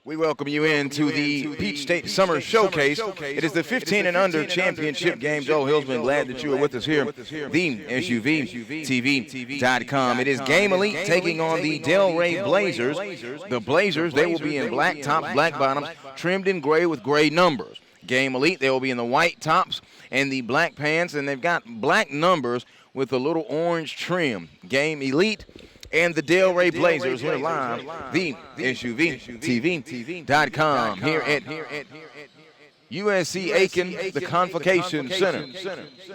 We welcome you into the Peach State Summer Showcase. It is the 15 and under championship game. Joe Hillsman, glad that you are with us here. The SUVTV.com. It is Game Elite taking on the Delray Blazers. The Blazers, they will be in black tops, black bottoms, trimmed in gray with gray numbers. Game Elite, they will be in the white tops and the black pants, and they've got black numbers with a little orange trim. Game Elite and the Delray Blazers here live, the SUVTV.com here at USC Aiken, the Convocation Center.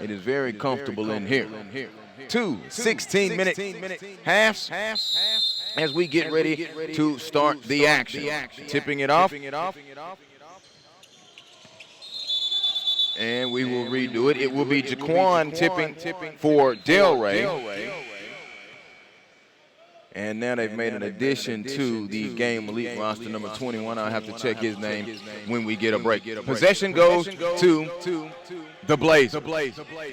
It is very comfortable in here. 2 16-minute halves as we get ready to start the action. Tipping it off. And we will redo it. It will be Jaquan tipping for Delray. And now they've made an addition to the Game Elite roster, number 21. I'll have to check his name when we get a break. Possession goes to the Blazers.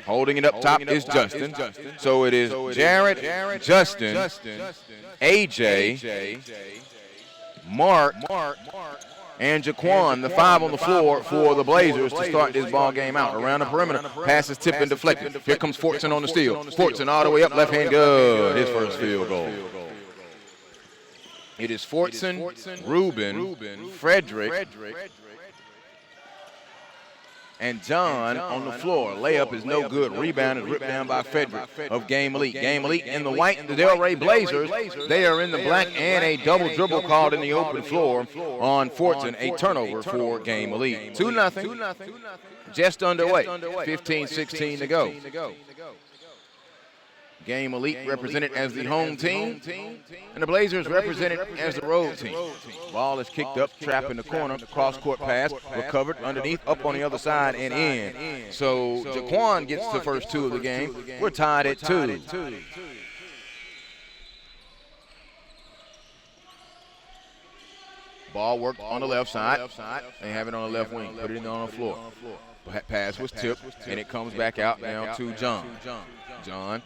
Holding it up top is Justin. So it is Jarrett, Justin, AJ, Mark, and Jaquan, the 5 on the floor for the Blazers to start this ball game out. Around the perimeter, passes tipped and deflected. Here comes Fortson on the steal. Fortson all the way up, left hand good. His first field goal. It is Fortson, Ruben, Frederick, and John on the floor. Layup is no good. Rebound is ripped down by Frederick of Game Elite. Game Elite in the white, the Delray Blazers. They are in the black, and a double dribble called in the open floor on Fortson. A turnover for Game Elite. 2-0. Just underway. 15-16 to go. Game Elite represented as the home team, and the Blazers represented as the road team. Ball is kicked up, trap in the corner, cross-court pass, recovered underneath, up on the other side, and in. So Jaquan gets the first 2 of the game. We're tied at 2. Ball worked on the left side. They have it on the left wing. Put it on the floor. Pass was tipped, and it comes back out now to John. John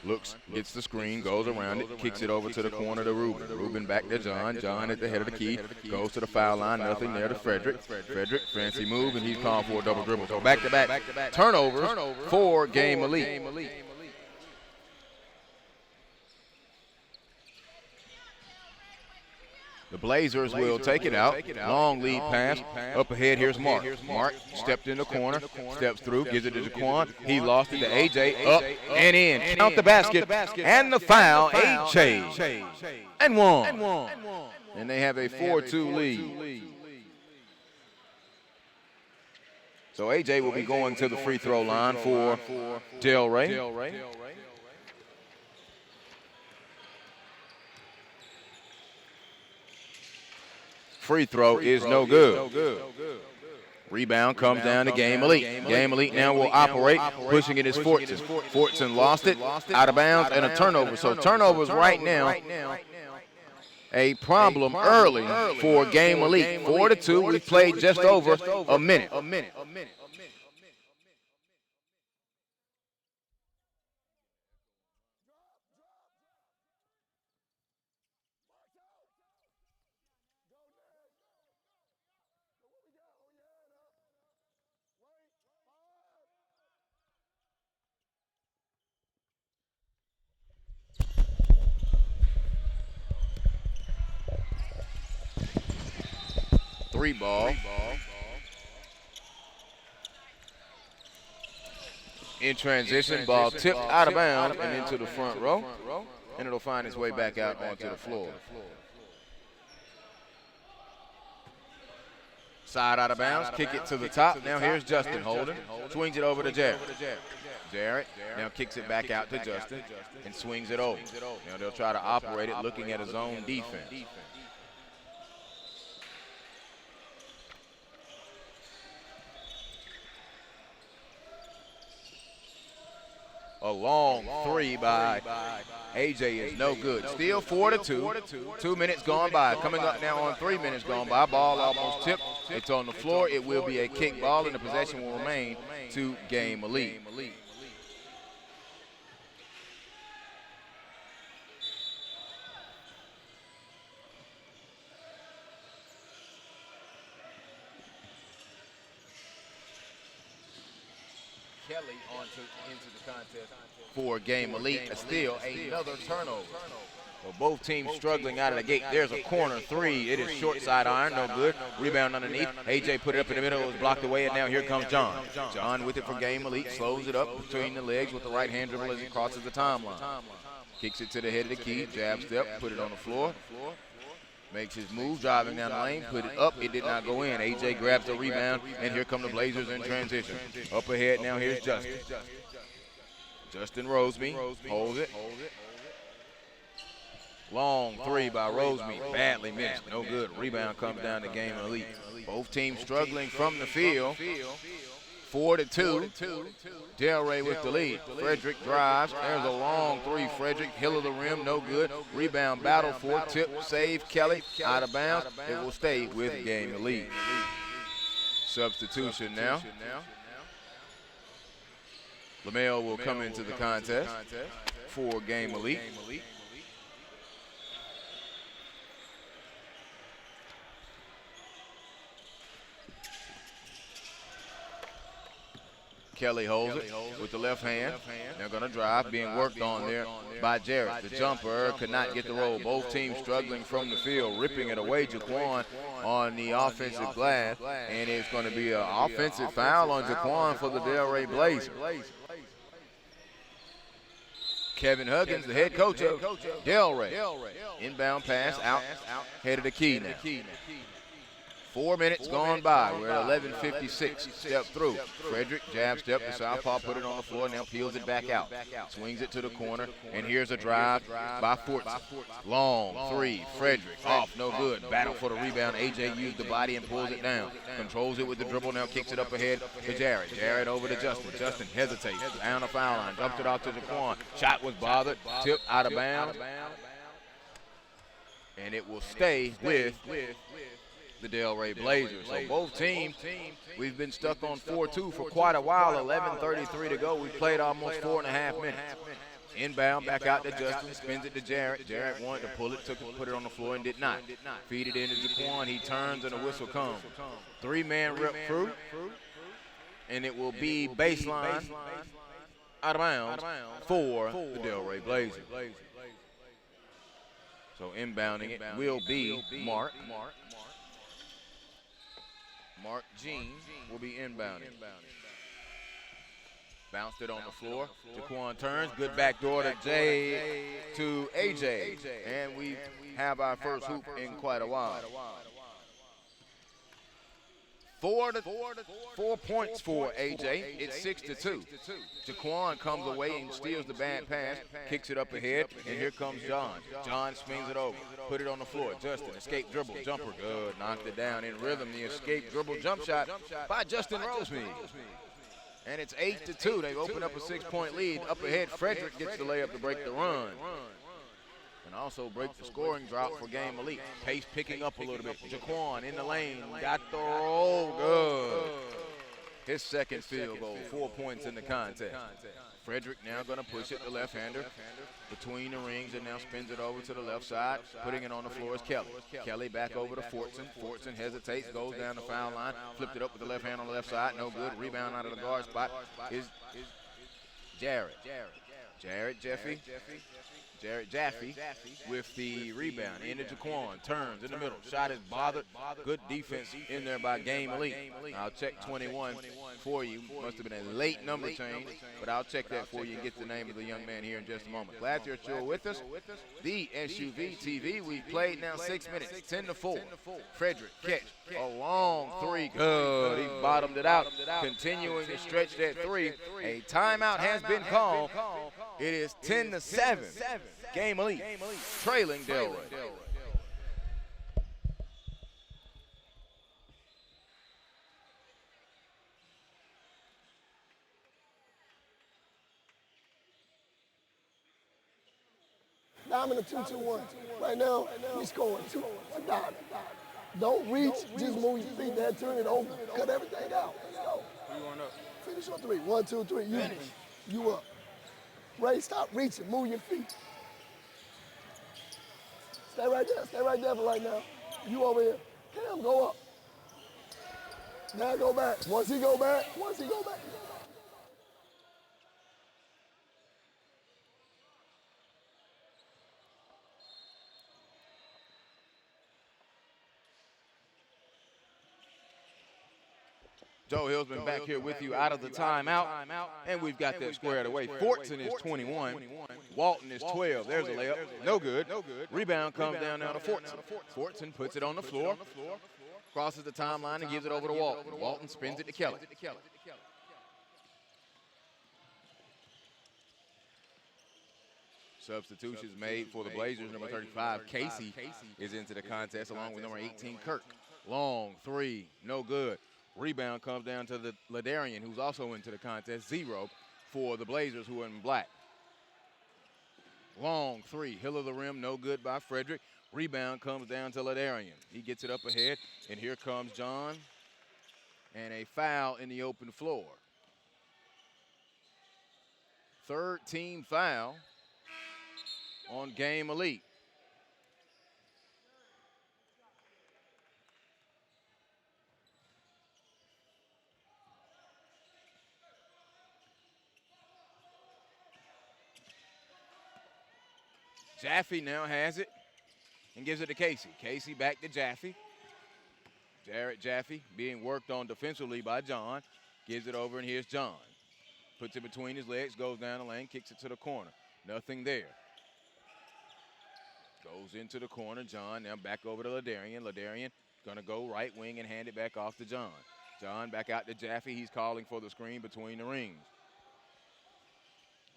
looks, gets the screen, goes around it, kicks it over to the corner to Ruben. Ruben back to John. John at the head of the key, goes to the foul line, nothing there to Frederick. Frederick, fancy move, and he's called for a double dribble. So back-to-back turnovers for Game Elite. The Blazers will take it out. Long lead pass. Up ahead, here's Mark. Mark stepped in the corner, steps through, gives it to Jaquan. He lost it to AJ. Up and in. Count the basket and the foul. AJ. And one. And they have a 4-2 lead. So AJ will be going to the free throw line for Delray. Free throw is no good. Rebound comes down to Game Elite. Game Elite now will operate. Pushing it is Fortson. Fortson lost it, out of bounds, and a turnover. So turnovers right now a problem early for Game Elite. 4-2. We played just over a minute. 3 ball. In transition, ball tipped out of bounds and into the front row, and it'll find its way back out onto the floor. Side out of bounds, kick it to the top. Now here's Justin holding, swings it over to Jarrett. Jarrett now kicks it back out to Justin and swings it over. Now they'll try to operate it looking at a zone defense. A long 3 by AJ is no good. Still 4-2. 2 minutes gone by. Coming up now on 3 minutes gone by. Ball almost tipped. It's on the floor. It will be a kick ball, and the possession will remain to Game Elite. into the contest for Game Elite. Still another turnover. So both teams struggling out of the gate. There's a corner three. It is short side iron, no good. Rebound underneath. AJ put it up in the middle. It was blocked away, and now here comes John. John with it for Game Elite. Slows it up between the legs with the right hand dribble as he crosses the timeline. Kicks it to the head of the key. Jab step. Put it on the floor. Makes his move, driving down the lane, put it up, it did not go in. AJ grabs the rebound, and here come the Blazers in transition. Up ahead now, here's Justin. Justin Roseby holds it. Long three by Roseby, badly missed, no good. Rebound comes down to Game Elite. Both teams struggling from the field. 4-2. Delray with the lead. Frederick drives. There's a long three. Frederick, hill of the rim, no good. Rebound battle for tip, save Kelly. Out of bounds. It will stay with Game Elite. Substitution now. LaMelo will come into the contest for Game Elite. Kelly holds it with the left hand. They're going to drive, being worked on there by Jarrett. The jumper could not get the roll. Both teams struggling from the field, ripping it away. Jaquan on the offensive glass, and it's going to be an offensive foul on Jaquan for the Delray Blazers. Kevin Huggins, the head coach of Delray. Inbound pass out, head of the key now. 4 minutes gone by. We're at 11:56. Step through. Frederick, jab step. The southpaw put it on the floor, now peels it back out. Swings it to the corner, and here's a drive by Fortson. Long three. Frederick off, no good. Battle for the rebound. AJ used the body and pulls it down. Controls it with the dribble, now kicks it up ahead to Jarrett. Jarrett over to Justin. Justin hesitates. Down the foul line. Dumped it off to Jaquan. Shot was bothered. Tip out of bounds. And it will stay with the Delray Blazers. So both teams, we've been stuck on 4-2 for quite a while. 11:33 to go. We've played almost 4.5 minutes. Inbound, back out to Justin, spins it to Jarrett. Jarrett wanted to pull it, put it on the floor and did not. Feed it into Jaquan. He turns and a whistle comes. Three-man rip through, and it will be baseline out of bounds for the Delray Blazers. So inbounding it will be Mark. Mark Jean will be inbounding. Bounced it on the floor. Jaquan turns. Good backdoor to AJ. And we have our first hoop in quite a while. 4 points for AJ. It's 6-2. Jaquan comes away and steals the bad pass, kicks it up ahead, and here comes John. John swings it over, put it on the floor. Justin, escape dribble, jumper, good, knocked it down in rhythm. The escape dribble jump shot by Justin Roseby. And it's 8-2. They've opened up a 6-point lead. Up ahead, Frederick gets the layup to break the run. And also break the scoring drought for Game Elite. Pace picking up a little bit. Jaquan in the lane, got the roll, good. His second field goal, 4 points in the contest. Frederick now going to push it, the left-hander, between the rings, and now spins it over to the left side. Putting it on the floor is Kelly. Kelly back over to Fortson. Fortson hesitates, goes down the foul line, flipped it up with the left hand on the left side, no good. Rebound out of the guard spot is Jarrett. Jarrett Jaffe with the rebound. Into Jaquan, turns in the middle. Shot is bothered. Good defense in there by Game Elite. I'll check 21 for you. Must have been a late number change, but I'll check that for you and get the name of the young man here in just a moment. Glad you're still with us. The SUV TV. We've played now 6 minutes. 10-4. Frederick catch. A long three. Good. He bottomed it out. Continuing to stretch that three. A timeout has been called. It is 10-7. Game Elite trailing Delray. Now I'm in a 2-2-1. Right now, we scoring 2. Don't reach, just move your feet there, turn it over, cut everything out. Let's go. Finish on 3. 1, 2, 3. You up. Ray, stop reaching. Move your feet. Stay right there. Stay right there for right now. You over here. Cam, go up. Now go back. Once he go back. Joe Hillsman back here with you out of the timeout, and we've got that squared away. Fortson is 21. Walton is 12. There's a layup. No good. Rebound comes down now to Fortson. Fortson puts it on the floor, crosses the timeline, and gives it over to Walton. Walton spins it to Kelly. Substitutions made for the Blazers. Number 35, Casey, is into the contest along with number 18, Kirk. Long three, no good. Rebound comes down to the Ladarian, who's also into the contest. 0 for the Blazers, who are in black. Long three, hill of the rim, no good by Frederick. Rebound comes down to Ladarian. He gets it up ahead, and here comes John. And a foul in the open floor. Third team foul on Game Elite. Jaffe now has it and gives it to Casey. Casey back to Jaffe. Jarrett Jaffe being worked on defensively by John. Gives it over, and here's John. Puts it between his legs, goes down the lane, kicks it to the corner. Nothing there. Goes into the corner. John now back over to Ladarian. Ladarian going to go right wing and hand it back off to John. John back out to Jaffe. He's calling for the screen between the rings.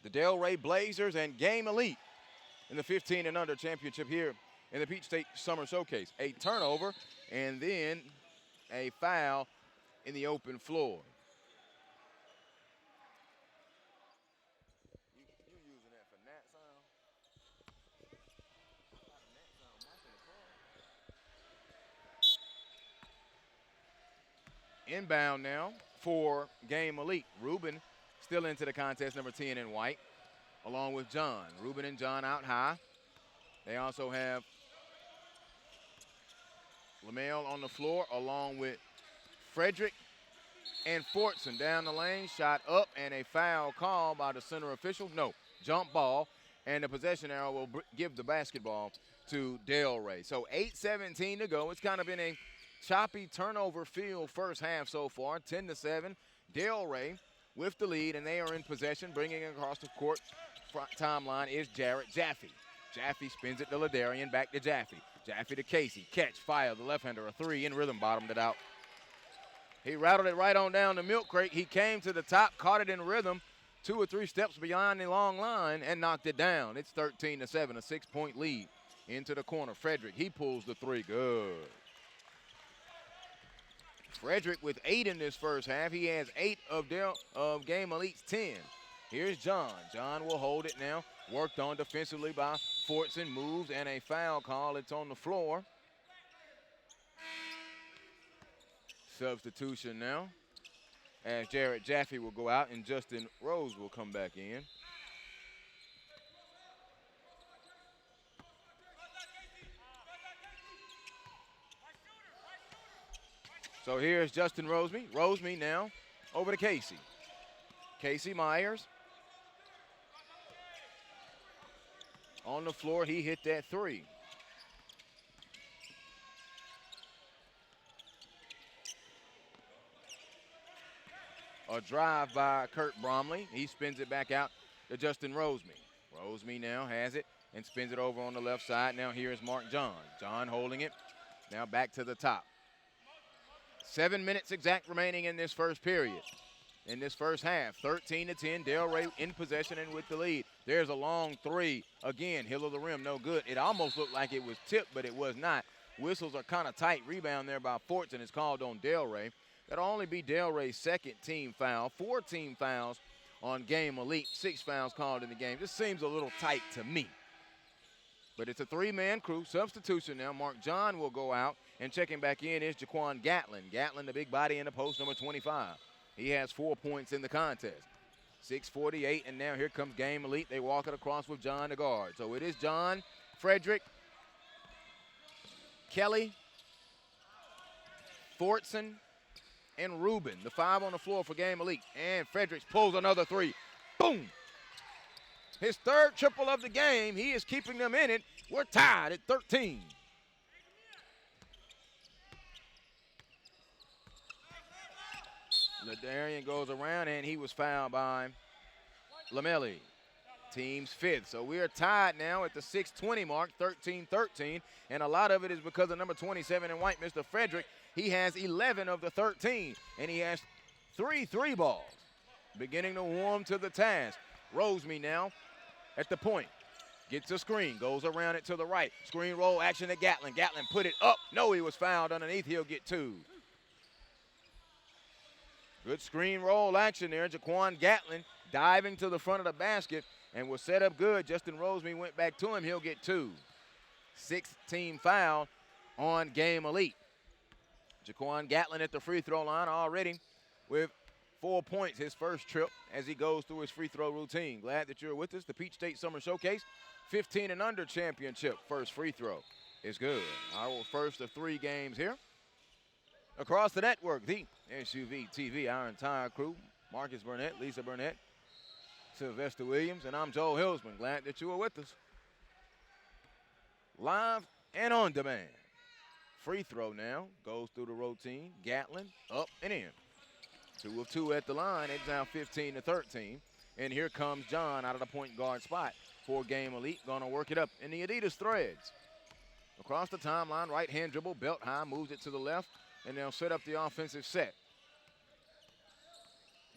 The Delray Blazers and Game Elite in the 15 and under championship here in the Peach State Summer Showcase. A turnover and then a foul in the open floor. You using that for Nat sound? Inbound now for Game Elite. Ruben still into the contest, number 10 in white, along with John. Ruben and John out high. They also have LaMelle on the floor along with Frederick and Fortson down the lane. Shot up and a foul call by the center official. No, jump ball. And the possession arrow will give the basketball to Delray. So 8:17 to go. It's kind of been a choppy turnover field first half so far. 10-7. Delray with the lead, and they are in possession. Bringing it across the court timeline is Jarrett Jaffe. Jaffe spins it to Ladarian, back to Jaffe. Jaffe to Casey. Catch, fire, the left-hander, a three in rhythm, bottomed it out. He rattled it right on down the milk crate. He came to the top, caught it in rhythm, 2 or 3 steps beyond the long line, and knocked it down. It's 13-7, a 6-point lead. Into the corner, Frederick, he pulls the three, good. Frederick with 8 in this first half. He has 8 of Game Elite's 10. Here's John. John will hold it now. Worked on defensively by Fortson. Moves and a foul call. It's on the floor. Substitution now, as Jarrett Jaffe will go out and Justin Rose will come back in. So here's Justin Roseme. Roseme now over to Casey. Casey Myers on the floor. He hit that three. A drive by Kurt Bromley. He spins it back out to Justin Roseme. Roseme now has it and spins it over on the left side. Now here's Mark John. John holding it. Now back to the top. 7 minutes exact remaining in this first period. In this first half, 13-10, Delray in possession and with the lead. There's a long three. Again, hill of the rim, no good. It almost looked like it was tipped, but it was not. Whistles are kind of tight. Rebound there by Fortson is called on Delray. That'll only be Delray's second team foul. 4 team fouls on Game Elite. 6 fouls called in the game. This seems a little tight to me. But it's a 3-man crew. Substitution now. Mark John will go out, and checking back in is Jaquan Gatlin. Gatlin, the big body in the post, number 25. He has 4 points in the contest. 6:48, and now here comes Game Elite. They walk it across with John the guard. So it is John, Frederick, Kelly, Fortson, and Ruben, the 5 on the floor for Game Elite. And Fredericks pulls another three. Boom! His 3rd triple of the game. He is keeping them in it. We're tied at 13. Ladarian goes around, and he was fouled by Lamelli. Team's fifth. So we are tied now at the 6:20 mark, 13-13, and a lot of it is because of number 27 in white, Mr. Frederick. He has 11 of the 13, and he has 3 balls. Beginning to warm to the task. Rosemy now at the point. Gets a screen, goes around it to the right. Screen roll action to Gatlin. Gatlin put it up. No, he was fouled underneath. He'll get 2. Good screen roll action there. Jaquan Gatlin diving to the front of the basket and was set up good. Justin Rosemy went back to him. He'll get 2. 6-team foul on Game Elite. Jaquan Gatlin at the free throw line already with 4 points, his first trip as he goes through his free throw routine. Glad that you're with us. The Peach State Summer Showcase 15 and under championship. First free throw is good. Our first of 3 games here. Across the network, the SUV TV, our entire crew, Marcus Burnett, Lisa Burnett, Sylvester Williams, and I'm Joel Hillsman. Glad that you are with us. Live and on demand. Free throw now, goes through the routine. Gatlin up and in. 2 of 2 at the line. It's now 15-13. And here comes John out of the point guard spot for Game Elite. Gonna work it up in the Adidas threads. Across the timeline, right hand dribble, belt high, moves it to the left, and they'll set up the offensive set.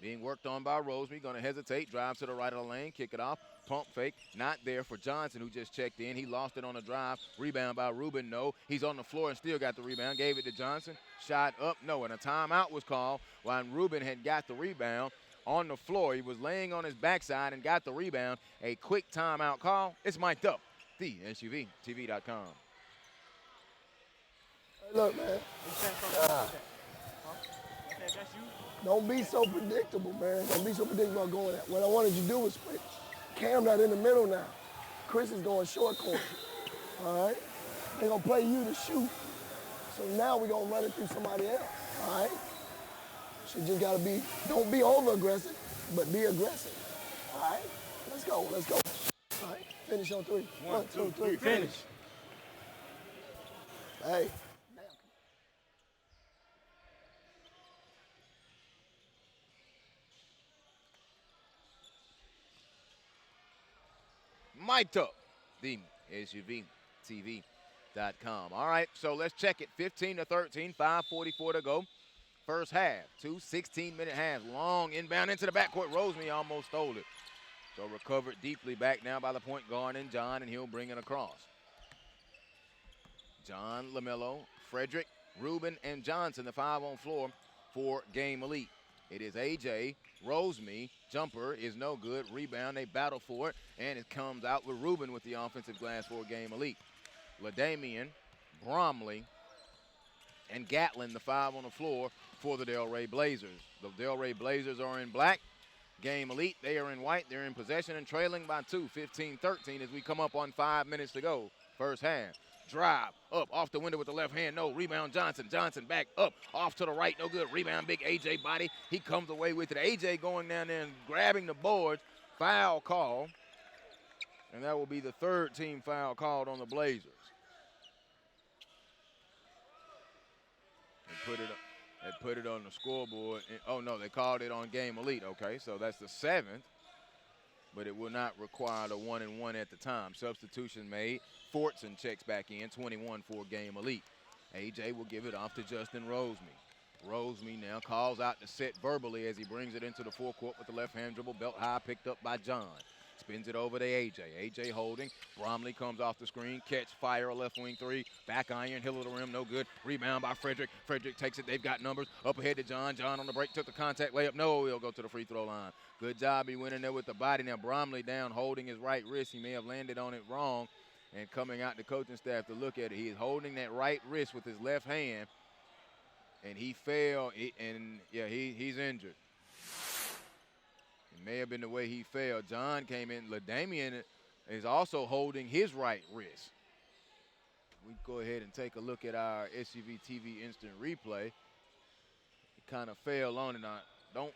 Being worked on by Rosemy, gonna hesitate, drive to the right of the lane, kick it off, pump fake, not there for Johnson, who just checked in. He lost it on a drive, rebound by Rubin, no. He's on the floor and still got the rebound, gave it to Johnson, shot up, no, and a timeout was called while Rubin had got the rebound on the floor. He was laying on his backside and got the rebound. A quick timeout call. It's mic'd up, the SUVTV.com. Hey, look, man. Don't be so predictable, man. Don't be so predictable about going at. What I wanted you to do was switch. Cam not in the middle now. Chris is going short corner. All right? They're going to play you to shoot. So now we're going to run it through somebody else. All right? So you just got to be, don't be over-aggressive, but be aggressive. All right? Let's go. Let's go. All right? Finish on 3. 1, 2, 3. Finish. Hey. Mic'd up, the SUVTV.com. All right, so let's check it. 15-13, 5:44 to go. First half, 2 16-minute halves. Long inbound into the backcourt. Rosemy almost stole it. So recovered deeply back now by the point guard and John, and he'll bring it across. John, LaMelo, Frederick, Rubin, and Johnson, the 5 on floor for Game Elite. It is A.J. Rosemy. Jumper is no good. Rebound, they battle for it, and it comes out with Rubin with the offensive glass for Game Elite. LaDamian, Bromley, and Gatlin, the 5 on the floor for the Delray Blazers. The Delray Blazers are in black. Game Elite, they are in white. They're in possession and trailing by 2, 15-13 as we come up on 5 minutes to go. First half. Drive up off the window with the left hand. No, rebound Johnson. Johnson back up off to the right. No good. Rebound big AJ body. He comes away with it. AJ going down there and grabbing the boards. Foul call. And that will be the 3rd team foul called on the Blazers. They put it on the scoreboard. Oh no, they called it on Game Elite. Okay, so that's the 7th. But it will not require the 1-and-1 at the time. Substitution made. Fortson checks back in, 21 for Game Elite. A.J. will give it off to Justin Rosemy. Rosemy now calls out the set verbally as he brings it into the forecourt with the left-hand dribble. Belt high, picked up by John. Spins it over to A.J. A.J. holding. Bromley comes off the screen. Catch, fire, a left wing 3. Back iron, hill of the rim, no good. Rebound by Frederick. Frederick takes it. They've got numbers. Up ahead to John. John on the break, took the contact layup. No, he'll go to the free throw line. Good job. He went in there with the body. Now Bromley down, holding his right wrist. He may have landed on it wrong. And coming out the coaching staff to look at it, he is holding that right wrist with his left hand. And he fell, and yeah, he's injured. It may have been the way he fell. John came in. LaDamian is also holding his right wrist. We go ahead and take a look at our SUV TV instant replay. He kind of fell on it. I don't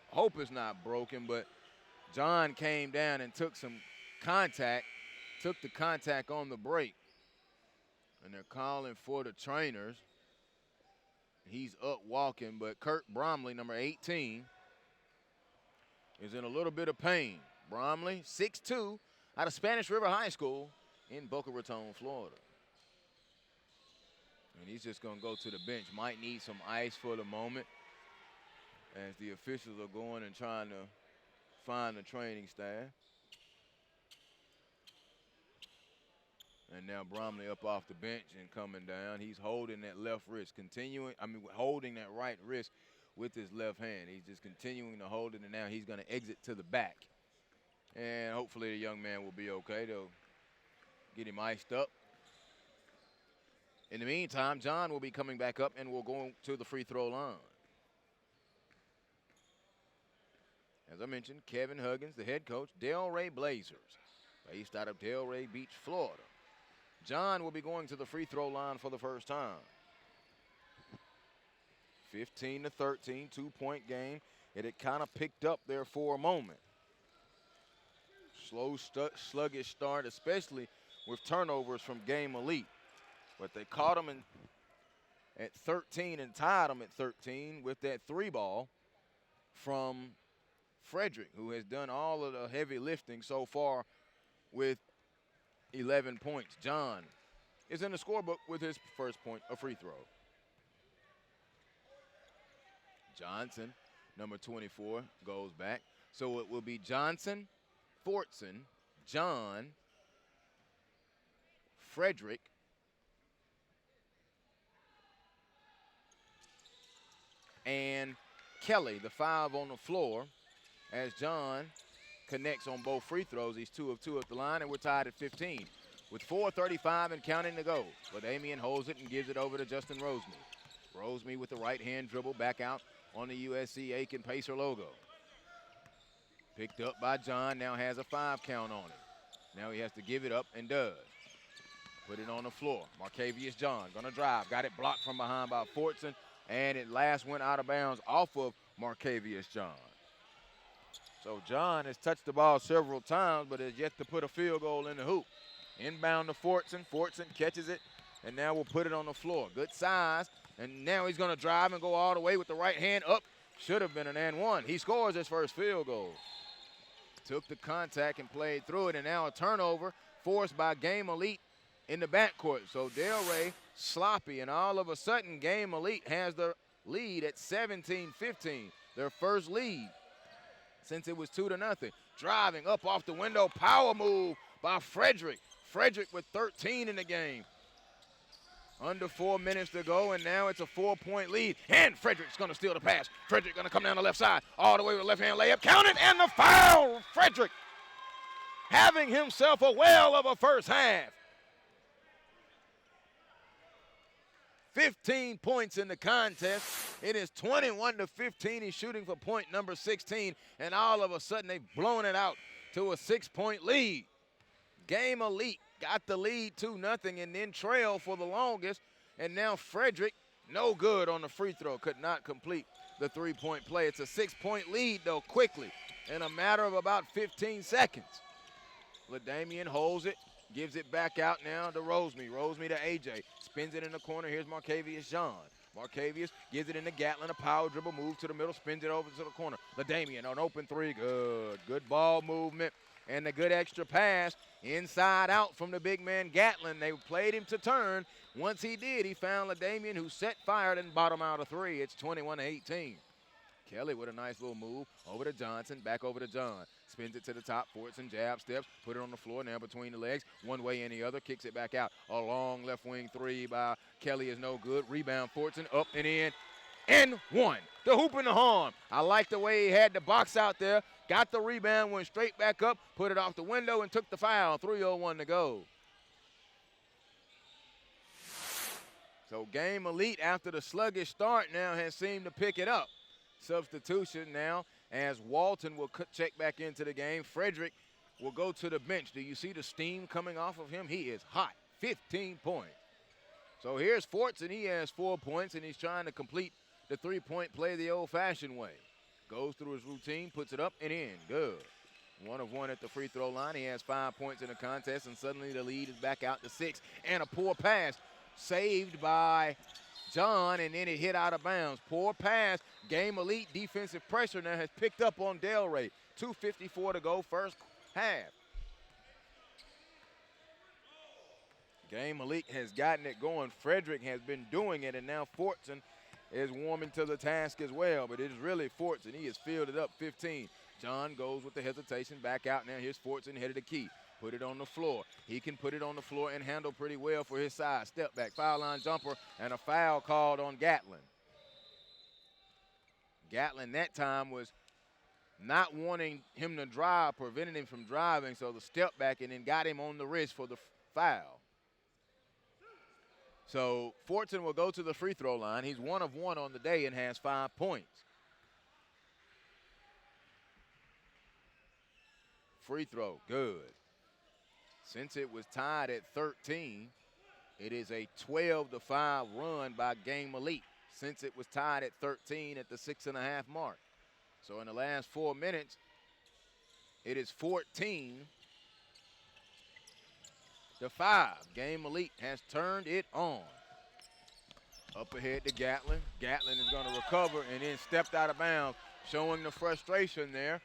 hope it's not broken, but John came down and took some contact, took the contact on the break. And they're calling for the trainers. He's up walking, but Kurt Bromley, number 18, is in a little bit of pain. Bromley, 6'2", out of Spanish River High School in Boca Raton, Florida. And he's just going to go to the bench. Might need some ice for the moment as the officials are going and trying to find the training staff. And now Bromley up off the bench and coming down. He's holding that left wrist, holding that right wrist with his left hand. He's just continuing to hold it, and now he's going to exit to the back. And hopefully the young man will be okay. They'll get him iced up. In the meantime, John will be coming back up and will go to the free throw line. As I mentioned, Kevin Huggins, the head coach, Delray Blazers, based out of Delray Beach, Florida. John will be going to the free throw line for the first time. 15-13, 2-point game. It had kind of picked up there for a moment. Slow, sluggish start, especially with turnovers from Game Elite. But they caught him at 13 and tied him at 13 with that three ball from Frederick, who has done all of the heavy lifting so far with 11 points. John is in the scorebook with his first point, a free throw. Johnson, number 24, goes back. So it will be Johnson, Fortson, John, Frederick, and Kelly, the 5 on the floor, as John connects on both free throws. He's 2 of 2 at the line, and we're tied at 15 with 4:35 and counting to go. LaDamian holds it and gives it over to Justin Rosemey. Rosemey with the right-hand dribble back out on the USC Aiken Pacer logo. Picked up by John, now has a 5 count on it. Now he has to give it up and does. Put it on the floor. Marcavius John gonna drive. Got it blocked from behind by Fortson, and it last went out of bounds off of Marcavius John. So John has touched the ball several times, but has yet to put a field goal in the hoop. Inbound to Fortson. Fortson catches it, and now we'll put it on the floor. Good size, and now he's going to drive and go all the way with the right hand up. Should have been an and one. He scores his first field goal. Took the contact and played through it, and now a turnover forced by Game Elite in the backcourt. So Delray sloppy, and all of a sudden Game Elite has the lead at 17-15, their first lead since it was 2-0. Driving up off the window, power move by Frederick. Frederick with 13 in the game. Under 4 minutes to go, and now it's a 4-point lead. And Frederick's going to steal the pass. Frederick going to come down the left side, all the way with a left-hand layup. Count it, and the foul! Frederick having himself a whale of a first half. 15 points in the contest. It is 21-15. He's shooting for point number 16, and all of a sudden they've blown it out to a 6-point lead. Game Elite got the lead 2-0 and then trail for the longest, and now Frederick, no good on the free throw, could not complete the 3-point play. It's a 6-point lead, though, quickly in a matter of about 15 seconds. LaDamian holds it, gives it back out now to Rosemey. Rosemey to AJ. Spins it in the corner. Here's Marcavius John. Marcavius gives it into Gatlin. A power dribble move to the middle. Spins it over to the corner. LaDamian, an open three. Good. Good ball movement. And a good extra pass inside out from the big man Gatlin. They played him to turn. Once he did, he found LaDamian, who set fire and bottom out a three. It's 21-18. Kelly with a nice little move over to Johnson, back over to John. Spins it to the top, Fortson jab steps, put it on the floor now between the legs. One way and the other, kicks it back out. A long left wing three by Kelly is no good. Rebound Fortson, up and in, and one. The hoop and the horn. I like the way he had the box out there. Got the rebound, went straight back up, put it off the window, and took the foul. 3:01 to go. So Game Elite, after the sluggish start, now has seemed to pick it up. Substitution now as Walton will check back into the game. Frederick will go to the bench. Do you see the steam coming off of him? He is hot. 15 points. So here's Fortson. He has 4 points, and he's trying to complete the 3-point play the old-fashioned way. Goes through his routine, puts it up and in. Good. 1 of 1 at the free throw line. He has 5 points in the contest, and suddenly the lead is back out to 6. And a poor pass saved by John, and then it hit out of bounds. Poor pass. Game Elite defensive pressure now has picked up on Delray. 2:54 to go, first half. Game Elite has gotten it going. Frederick has been doing it, and now Fortson is warming to the task as well. But it is really Fortson. He has filled it up 15. John goes with the hesitation back out now. Here's Fortson headed the key. Put it on the floor. He can put it on the floor and handle pretty well for his size. Step back, foul line jumper, and a foul called on Gatlin. Gatlin that time was not wanting him to drive, preventing him from driving, so the step back and then got him on the wrist for the foul. So Fortson will go to the free throw line. He's 1 of 1 on the day and has 5 points. Free throw, good. Since it was tied at 13, it is a 12-5 run by Game Elite. Since it was tied at 13 at the 6.5 mark. So in the last 4 minutes, it is 14-5. Game Elite has turned it on. Up ahead to Gatlin. Gatlin is going to recover and then stepped out of bounds, showing the frustration there.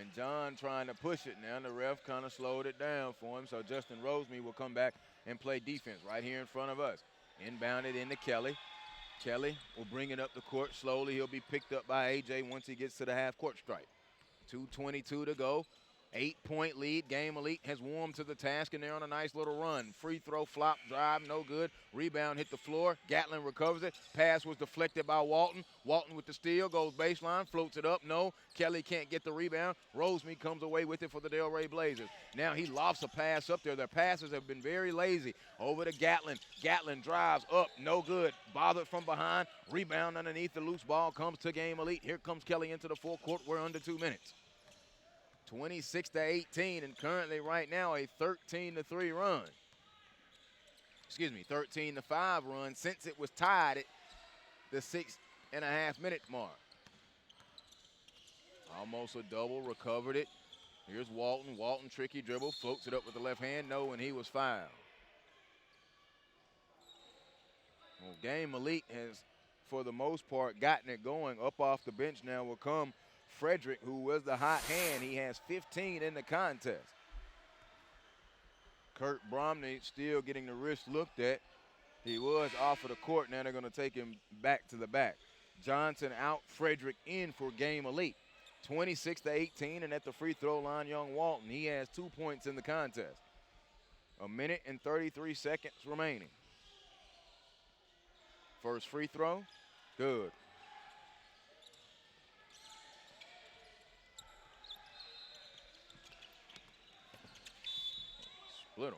And John trying to push it now. The ref kind of slowed it down for him. So Justin Rosemey will come back and play defense right here in front of us. Inbounded into Kelly. Kelly will bring it up the court slowly. He'll be picked up by A.J. once he gets to the half-court stripe. 2:22 to go. 8-point lead. Game Elite has warmed to the task, and they're on a nice little run. Free throw, flop, drive, no good. Rebound hit the floor. Gatlin recovers it. Pass was deflected by Walton. Walton with the steal, goes baseline, floats it up. No, Kelly can't get the rebound. Rosemey comes away with it for the Delray Blazers. Now he lofts a pass up there. Their passes have been very lazy. Over to Gatlin. Gatlin drives up, no good. Bothered from behind. Rebound underneath. The loose ball comes to Game Elite. Here comes Kelly into the full court. We're under 2 minutes. 26-18, and currently right now a 13-3 run. 13-5 run since it was tied at the 6.5 minute mark. Almost a double, recovered it. Here's Walton. Walton, tricky dribble, floats it up with the left hand. No, and he was fouled. Well, Game Elite has, for the most part, gotten it going. Up off the bench now will come Frederick, who was the hot hand. He has 15 in the contest. Kurt Bromley still getting the wrist looked at. He was off of the court. Now they're going to take him back to the back. Johnson out, Frederick in for Game Elite. 26-18, and at the free throw line, young Walton. He has 2 points in the contest. 1 minute and 33 seconds remaining. First free throw, good. Split him.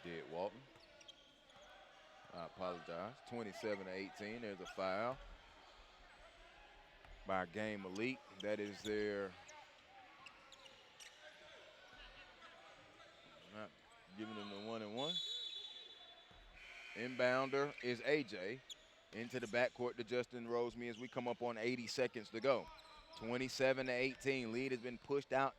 Did Walton. I apologize. 27-18. There's a foul by Game Elite. That is their, not giving them the 1-and-1. Inbounder is AJ. Into the backcourt to Justin Rosemey as we come up on 80 seconds to go. 27-18. Lead has been pushed out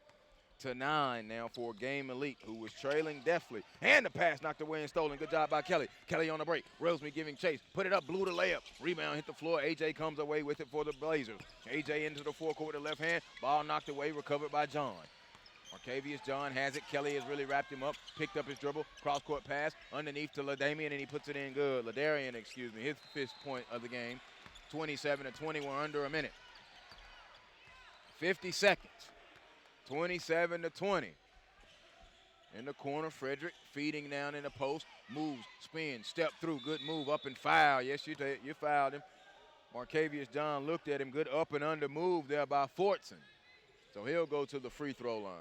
to 9 now for Game Elite, who was trailing deftly. And the pass knocked away and stolen. Good job by Kelly. Kelly on the break. Rosemey giving chase. Put it up, blew the layup. Rebound hit the floor. AJ comes away with it for the Blazers. AJ into the forecourt with the left hand. Ball knocked away, recovered by John. Arcavius John has it. Kelly has really wrapped him up. Picked up his dribble. Cross-court pass underneath to LaDarian, and he puts it in good. LaDarian, his 5th point of the game. 27-20. We're under a minute. 50 seconds. 27-20. In the corner, Frederick feeding down in the post. Moves, spins, step through. Good move, up and foul. Yes, you fouled him. Marcavius John looked at him. Good up and under move there by Fortson. So he'll go to the free throw line.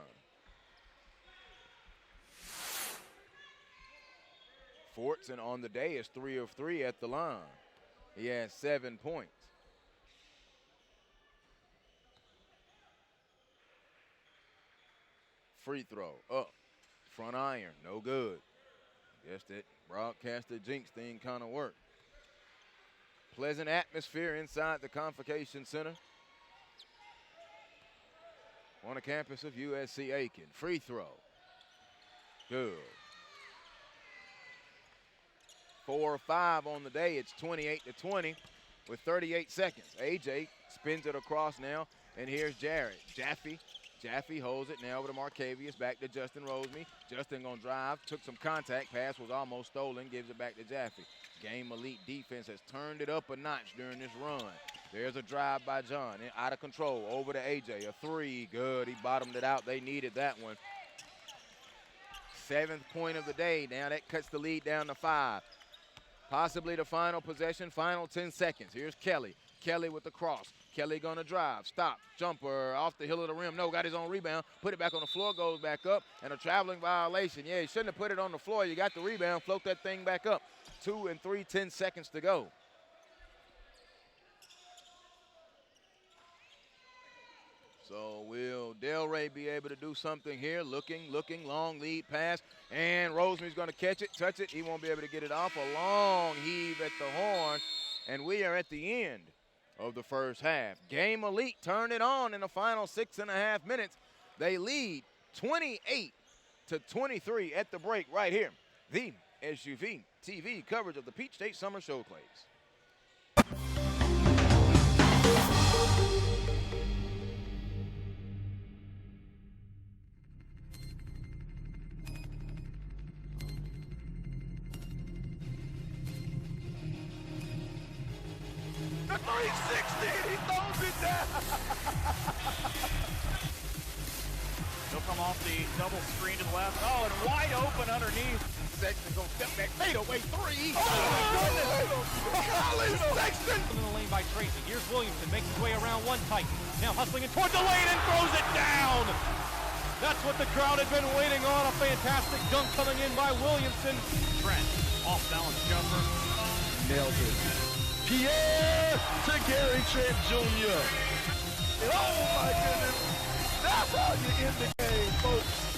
Fortson on the day is 3 of 3 at the line. He has 7 points. Free throw, up, front iron, no good. Guess that broadcaster jinx thing kind of worked. Pleasant atmosphere inside the Convocation Center on the campus of USC Aiken. Free throw, good. 4 or 5 on the day. It's 28-20 with 38 seconds. AJ spins it across now, and here's Jared. Jaffe holds it now over to Marcavius, back to Justin Rosemy. Justin gonna drive, took some contact, pass was almost stolen, gives it back to Jaffe. Game Elite defense has turned it up a notch during this run. There's a drive by John, out of control, over to AJ, a 3, good, he bottomed it out, they needed that one. 7th point of the day, now that cuts the lead down to 5. Possibly the final possession, final 10 seconds. Here's Kelly. Kelly with the cross. Kelly gonna drive, stop, jumper, off the hill of the rim. No, got his own rebound, put it back on the floor, goes back up, and a traveling violation. Yeah, he shouldn't have put it on the floor. You got the rebound, float that thing back up. 2 and 3, 10 seconds to go. So will Delray be able to do something here? Looking, long lead pass, and Rosemy's gonna catch it, touch it. He won't be able to get it off. A long heave at the horn, and we are at the end of the first half. Game Elite turned it on in the final 6.5 minutes. They lead 28-23 at the break right here. The SUV TV coverage of the Peach State Summer Showcase. The 360, he throws it down. He'll come off the double screen to the left. Oh, and wide open underneath. Sexton gonna step back, fade away 3. Oh, my goodness. Colin Sexton. In the lane by Tracy. Here's Williamson, makes his way around one tight. Now hustling in toward the lane and throws it down. That's what the crowd had been waiting on. A fantastic dunk coming in by Williamson. Trent, off balance jumper. Nails it. Pierre to Gary Trent Jr. Oh my goodness. That's how you end the game, folks.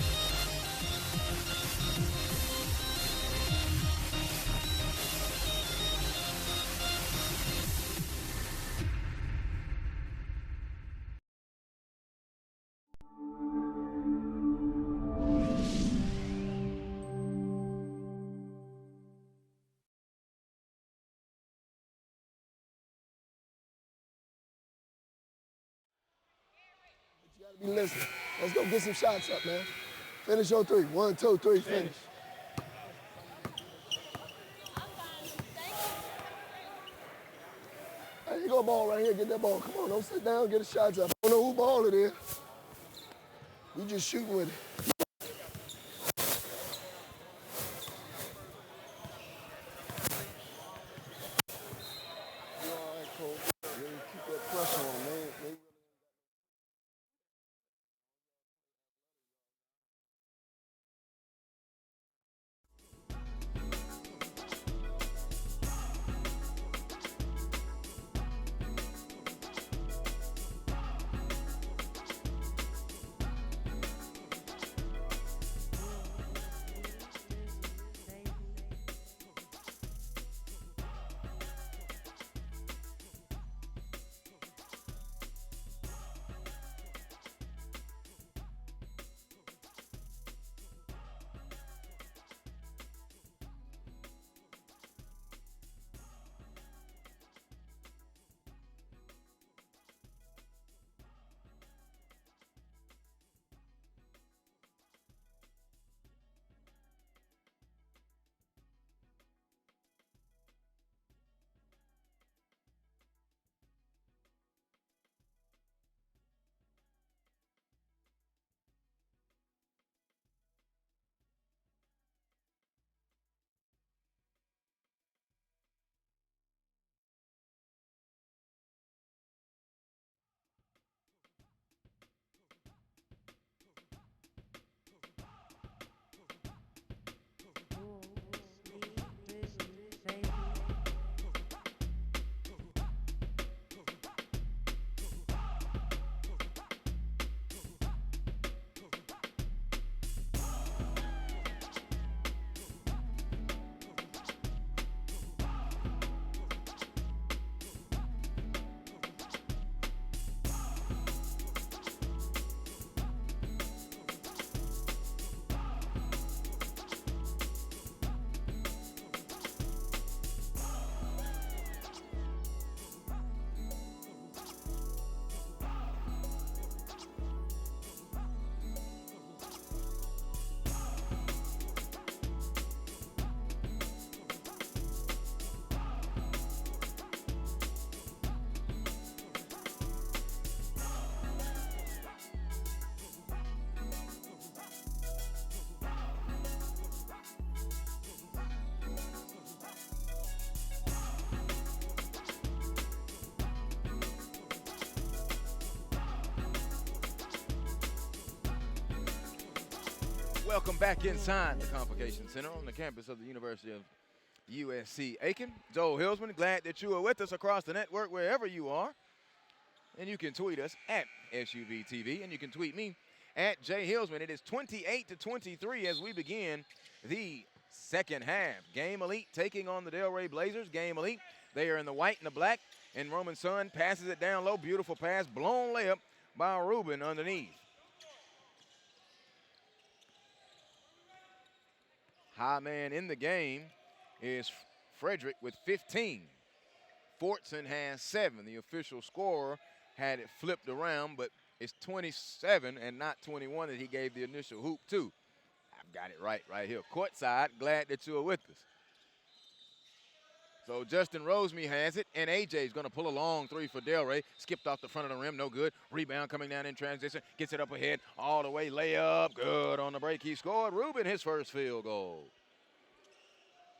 Be listening. Let's go get some shots up, man. Finish your 3. 1, 2, 3, finish. Hey, you got a ball right here. Get that ball. Come on, don't sit down. Get the shots up. I don't know who ball it is. We just shooting with it. You all right, Cole? Really keep that pressure on, man. welcome back inside the Convocation Center on the campus of the University of USC Aiken. Joel Hilsman, glad that you are with us across the network wherever you are. And you can tweet us at SUVTV, and you can tweet me at Jay Hilsman. It is 28-23 as we begin the second half. Game Elite taking on the Delray Blazers. Game Elite, they are in the white and the black, and Roman Sun passes it down low. Beautiful pass, blown layup by Rubin underneath. High man in the game is Frederick with 15. Fortson has 7. The official scorer had it flipped around, but it's 27 and not 21 that he gave the initial hoop to. I've got it right here. Courtside, glad that you are with us. So Justin Roseme has it, and AJ's going to pull a long three for Delray. Skipped off the front of the rim, no good. Rebound coming down in transition, gets it up ahead all the way. Layup, good on the break. He scored. Rubin, his first field goal.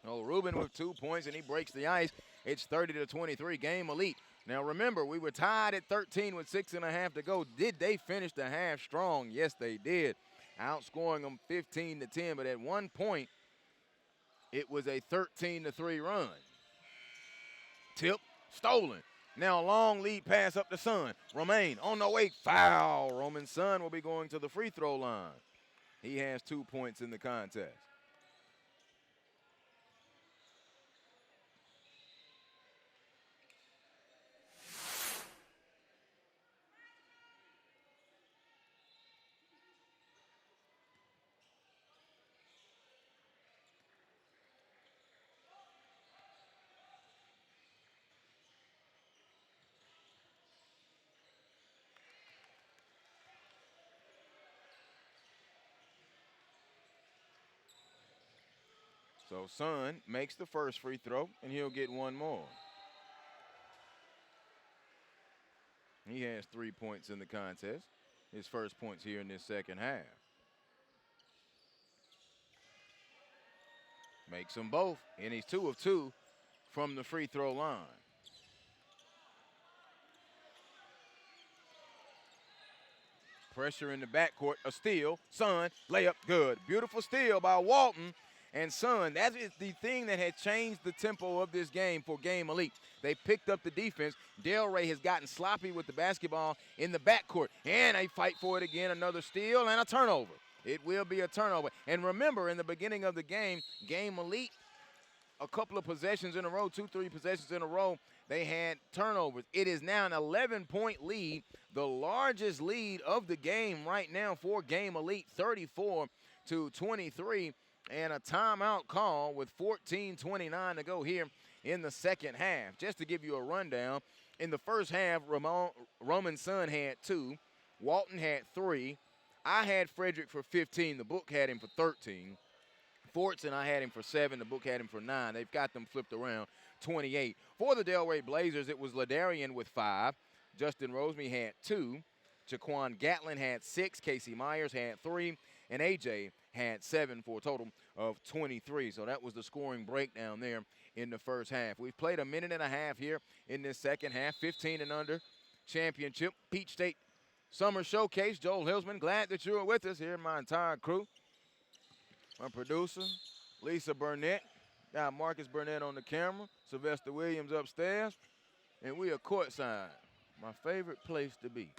Oh, Rubin with 2 points, and he breaks the ice. It's 30-23, Game Elite. Now remember, we were tied at 13 with 6.5 to go. Did they finish the half strong? Yes, they did. Outscoring them 15-10, but at one point, it was a 13-3 run. Tip, stolen. Now a long lead pass up to Sun. Romain on the way, foul. Roman Sun will be going to the free throw line. He has 2 points in the contest. So Sun makes the first free throw, and he'll get one more. He has 3 points in the contest. His first points here in this second half. Makes them both, and he's 2 of 2 from the free throw line. Pressure in the backcourt, a steal. Sun, layup, good. Beautiful steal by Walton. And Sun, that is the thing that had changed the tempo of this game for Game Elite. They picked up the defense. Delray has gotten sloppy with the basketball in the backcourt. And they fight for it again, another steal and a turnover. It will be a turnover. And remember, in the beginning of the game, Game Elite, a couple of possessions in a row, 2-3 possessions in a row, they had turnovers. It is now an 11-point lead, the largest lead of the game right now for Game Elite, 34-23. And a timeout call with 14:29 to go here in the second half. Just to give you a rundown, in the first half, Roman Sun had 2. Walton had 3. I had Frederick for 15. The book had him for 13. Fortson, I had him for 7. The book had him for 9. They've got them flipped around, 28. For the Delray Blazers, it was Ladarian with 5. Justin Roseme had 2. Jaquan Gatlin had 6. Casey Myers had 3. And AJ had 7 for a total of 23. So that was the scoring breakdown there in the first half. We've played a minute and a half here in this second half, 15 and under championship. Peach State Summer Showcase. Joel Hilsman, glad that you are with us here, my entire crew. My producer, Lisa Burnett. Got Marcus Burnett on the camera. Sylvester Williams upstairs. And we are courtside, my favorite place to be.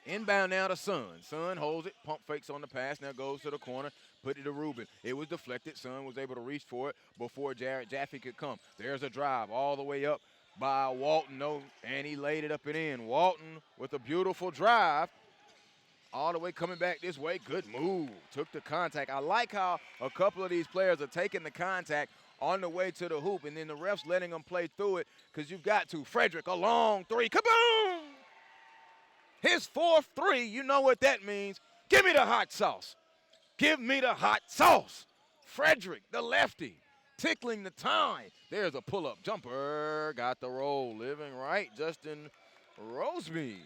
Inbound now to Sun. Sun holds it, pump fakes on the pass, now goes to the corner, put it to Rubin. It was deflected. Sun was able to reach for it before Jarrett Jaffe could come. There's a drive all the way up by Walton, and he laid it up and in. Walton with a beautiful drive. All the way coming back this way. Good move. Took the contact. I like how a couple of these players are taking the contact on the way to the hoop, and then the refs letting them play through it because you've got to. Frederick, a long three. Kaboom! His 4th 3, you know what that means. Give me the hot sauce. Give me the hot sauce. Frederick, the lefty, tickling the tie. There's a pull-up jumper. Got the roll. Living right, Justin Roseme.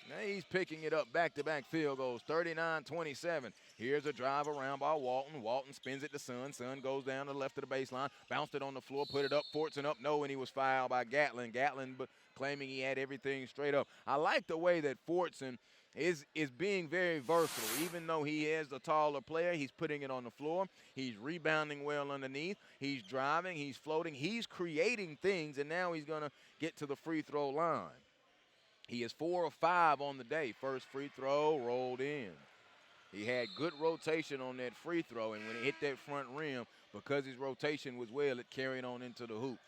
Now he's picking it up, back-to-back field goals, 39-27. Here's a drive around by Walton. Walton spins it to Sun. Sun goes down to the left of the baseline, bounced it on the floor, put it up, Fortson up, no, and he was fouled by Gatlin. Gatlin claiming he had everything straight up. I like the way that Fortson is being very versatile. Even though he is the taller player, he's putting it on the floor. He's rebounding well underneath. He's driving. He's floating. He's creating things, and now he's going to get to the free throw line. He is 4 of 5 on the day. First free throw rolled in. He had good rotation on that free throw, and when he hit that front rim, because his rotation was well, it carried on into the hoop.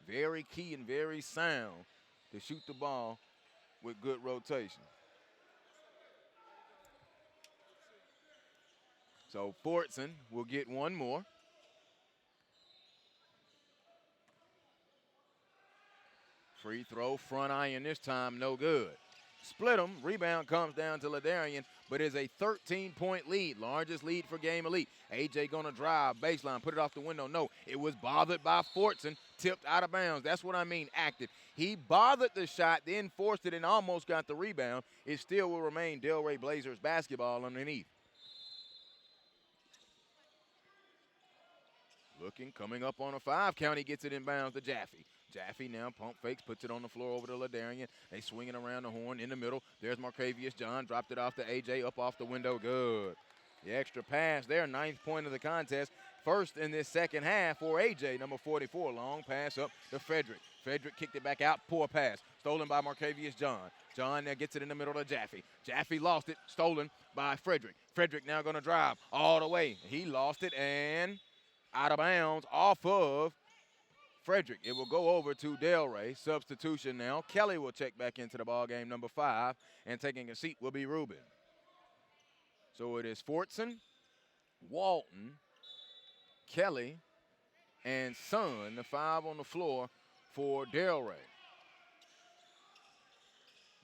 Very key and very sound to shoot the ball with good rotation. So Fortson will get one more. Free throw, front iron this time, no good. Split them. Rebound comes down to Ladarian, but is a 13-point lead, largest lead for Game Elite. AJ going to drive, baseline, put it off the window. No, it was bothered by Fortson, tipped out of bounds. That's what I mean, active. He bothered the shot, then forced it and almost got the rebound. It still will remain Delray Blazers basketball underneath. Looking, coming up on a 5 count, he gets it inbounds to Jaffe. Jaffe now pump fakes, puts it on the floor over to Ladarian. They swing it around the horn in the middle. There's Marcavius John, dropped it off to AJ, up off the window, good. The extra pass there, 9th point of the contest. First in this second half for AJ, number 44. Long pass up to Frederick. Frederick kicked it back out, poor pass. Stolen by Marcavius John. John now gets it in the middle to Jaffe. Jaffe lost it, stolen by Frederick. Frederick now going to drive all the way. He lost it and out of bounds off of Frederick. It will go over to Delray. Substitution now. Kelly will check back into the ball game, number 5, and taking a seat will be Rubin. So it is Fortson, Walton, Kelly, and Son, the 5 on the floor for Delray.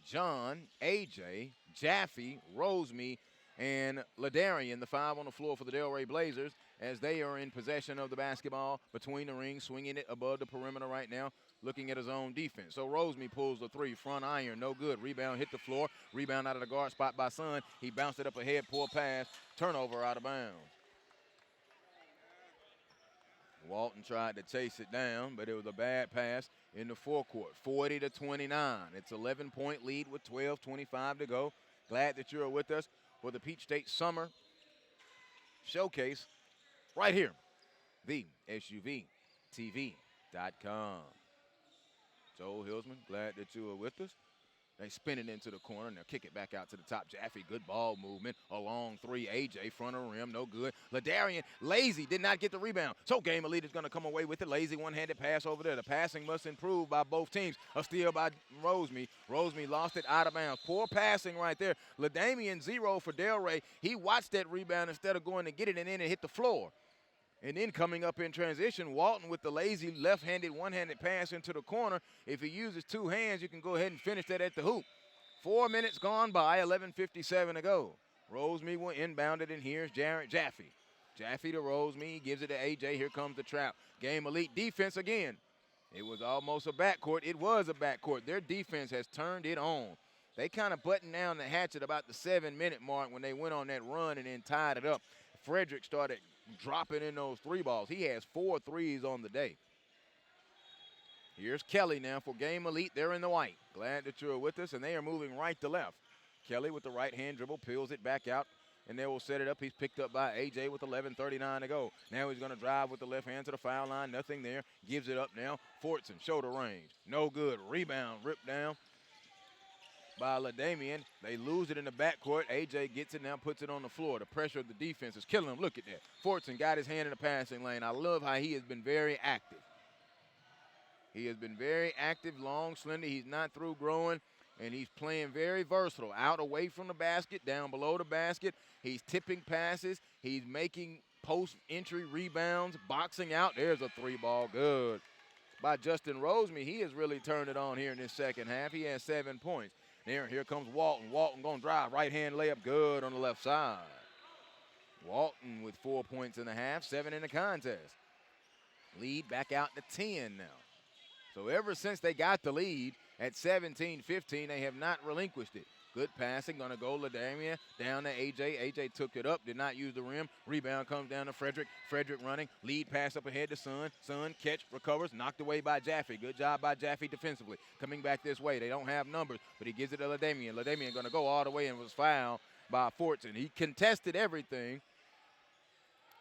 John, AJ, Jaffe, Roseme, and Ladarian, the 5 on the floor for the Delray Blazers, as they are in possession of the basketball between the rings, swinging it above the perimeter right now, looking at his own defense. So Roseme pulls the 3, front iron, no good. Rebound hit the floor, rebound out of the guard spot by Son. He bounced it up ahead, poor pass, turnover out of bounds. Walton tried to chase it down, but it was a bad pass in the forecourt. 40-29. It's 11-point lead with 12:25 to go. Glad that you're with us for the Peach State Summer Showcase right here, the SUVTV.com. Joel Hilsman, glad that you are with us. They spin it into the corner, and they'll kick it back out to the top. Jaffe, good ball movement. A long 3, AJ, front of the rim, no good. Ladarian, lazy, did not get the rebound. So Game Elite is going to come away with it. Lazy one-handed pass over there. The passing must improve by both teams. A steal by Roseme. Roseme lost it out of bounds. Poor passing right there. Ladamian 0 for Delray. He watched that rebound instead of going to get it, and then it hit the floor. And then coming up in transition, Walton with the lazy left-handed, one-handed pass into the corner. If he uses 2 hands, you can go ahead and finish that at the hoop. 4 minutes gone by, 11:57 to go. Roseme will inbound it, and here's Jarrett Jaffe. Jaffe to Roseme, gives it to AJ. Here comes the trap. Game Elite defense again. It was almost a backcourt. It was a backcourt. Their defense has turned it on. They kind of buttoned down the hatchet about the 7-minute mark when they went on that run and then tied it up. Frederick started dropping in those 3 balls. He has 4 threes on the day. Here's Kelly now for Game Elite. They're in the white. Glad that you're with us, and they are moving right to left. Kelly with the right-hand dribble, peels it back out, and they will set it up. He's picked up by AJ with 11:39 to go. Now he's going to drive with the left hand to the foul line. Nothing there. Gives it up now. Fortson, shoulder range. No good. Rebound ripped down by Ladamian. They lose it in the backcourt. AJ gets it now, puts it on the floor. The pressure of the defense is killing him. Look at that. Fortson got his hand in the passing lane. I love how he has been very active. He has been very active, long, slender. He's not through growing, and he's playing very versatile. Out away from the basket, down below the basket. He's tipping passes. He's making post-entry rebounds, boxing out. There's a 3-ball. Good. By Justin Roseme. He has really turned it on here in this second half. He has 7 points. Here comes Walton. Walton going to drive. Right-hand layup, good on the left side. Walton with 4 points in the half, 7 in the contest. Lead back out to 10 now. So ever since they got the lead at 17-15, they have not relinquished it. Good passing, gonna go LaDamian down to AJ. AJ took it up, did not use the rim. Rebound comes down to Frederick. Frederick running, lead pass up ahead to Sun. Sun catch, recovers, knocked away by Jaffe. Good job by Jaffe defensively. Coming back this way, they don't have numbers, but he gives it to LaDamian. LaDamian gonna go all the way and was fouled by Fortson. He contested everything.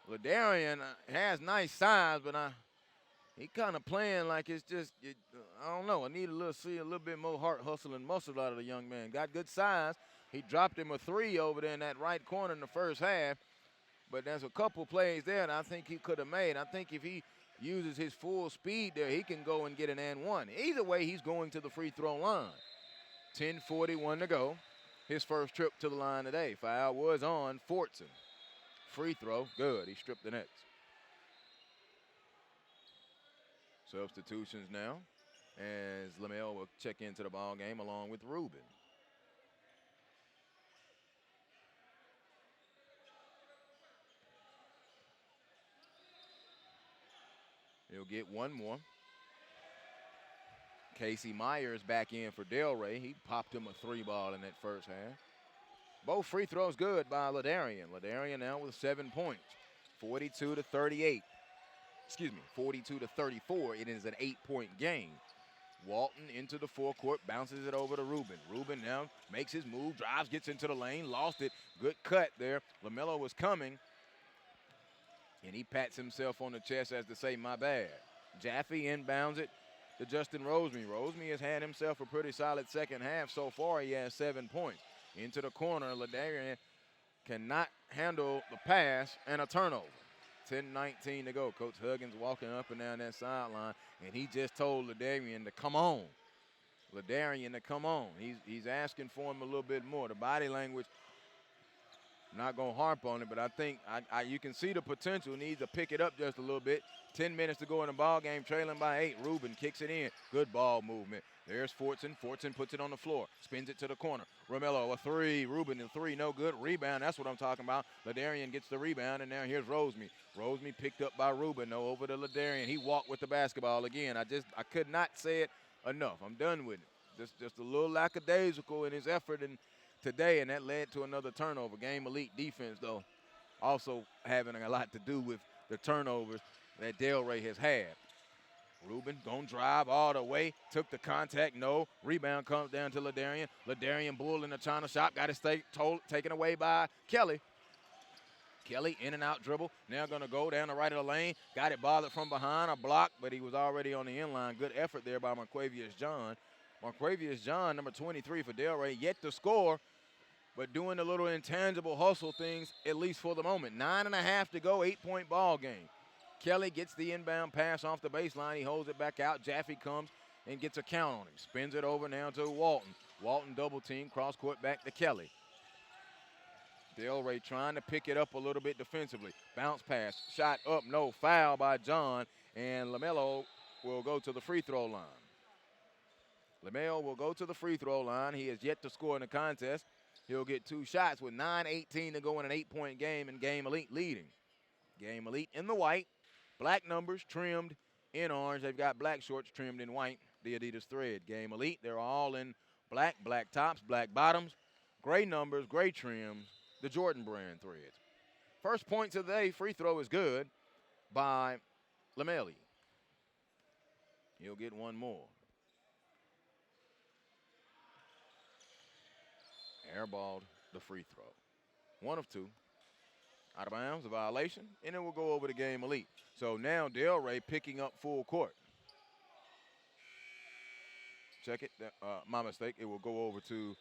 LaDarian has nice size, but he kind of playing like it's just, I don't know. I need see a little bit more heart, hustle, and muscle out of the young man. Got good size. He dropped him a three over there in that right corner in the first half. But there's a couple plays there that I think he could have made. I think if he uses his full speed there, he can go and get an and one. Either way, he's going to the free throw line. 10:41 to go. His first trip to the line today. Foul was on Fortson. Free throw, good. He stripped the nets. Substitutions now as Lamel will check into the ball game along with Rubin. He'll get one more. Casey Myers back in for Delray. He popped him a three ball in that first half. Both free throws good by LaDarian. LaDarian now with 7 points, 42 to 38. 42 to 34. It is an 8-point game. Walton into the forecourt, bounces it over to Rubin. Rubin now makes his move, drives, gets into the lane, lost it. Good cut there. LaMelo was coming, and he pats himself on the chest as to say, my bad. Jaffe inbounds it to Justin Roseme. Roseme has had himself a pretty solid second half so far. He has 7 points. Into the corner, LaDarian cannot handle the pass and a turnover. 10:19 to go. Coach Huggins walking up and down that sideline, and he just told LaDarian to come on. LaDarian to come on. He's asking for him a little bit more. The body language, I'm not going to harp on it, but I think you can see the potential. Needs to pick it up just a little bit. 10 minutes to go in the ball game, trailing by 8. Rubin kicks it in. Good ball movement. There's Fortson. Fortson puts it on the floor. Spins it to the corner. Romello, a three. Rubin, a three. No good. Rebound. That's what I'm talking about. LaDarian gets the rebound, and now here's Roseme. Roseme picked up by Rubin. No, over to LaDarian. He walked with the basketball again. I could not say it enough. I'm done with it. Just a little lackadaisical in his effort today, and that led to another turnover. Game elite defense, though, also having a lot to do with the turnovers that Delray has had. Rubin gonna drive all the way, took the contact, no. Rebound comes down to LaDarian. LaDarian bull in the China shot, got it taken away by Kelly. Kelly in and out dribble, now gonna go down the right of the lane. Got it bothered from behind, a block, but he was already on the inline. Good effort there by Marquavius John. Marquavius John, number 23 for Delray, yet to score, but doing the little intangible hustle things, at least for the moment. 9.5 to go, 8-point ball game. Kelly gets the inbound pass off the baseline. He holds it back out. Jaffe comes and gets a count on him. Spins it over now to Walton. Walton double team, cross court back to Kelly. Delray trying to pick it up a little bit defensively. Bounce pass, shot up, no. Foul by John, and LaMelo will go to the free throw line. LaMelo will go to the free throw line. He has yet to score in the contest. He'll get 2 shots with 9:18 to go in an 8-point game, and Game Elite leading. Game Elite in the white. Black numbers trimmed in orange. They've got black shorts trimmed in white, the Adidas thread. Game Elite, they're all in black tops, black bottoms, gray numbers, gray trims, the Jordan brand threads. First point of the day, free throw is good by Lameli. He'll get one more. Airballed the free throw. 1 of 2. Out of bounds, a violation, and it will go over to Game Elite. So now Delray picking up full court. Check it, my mistake. It will go over to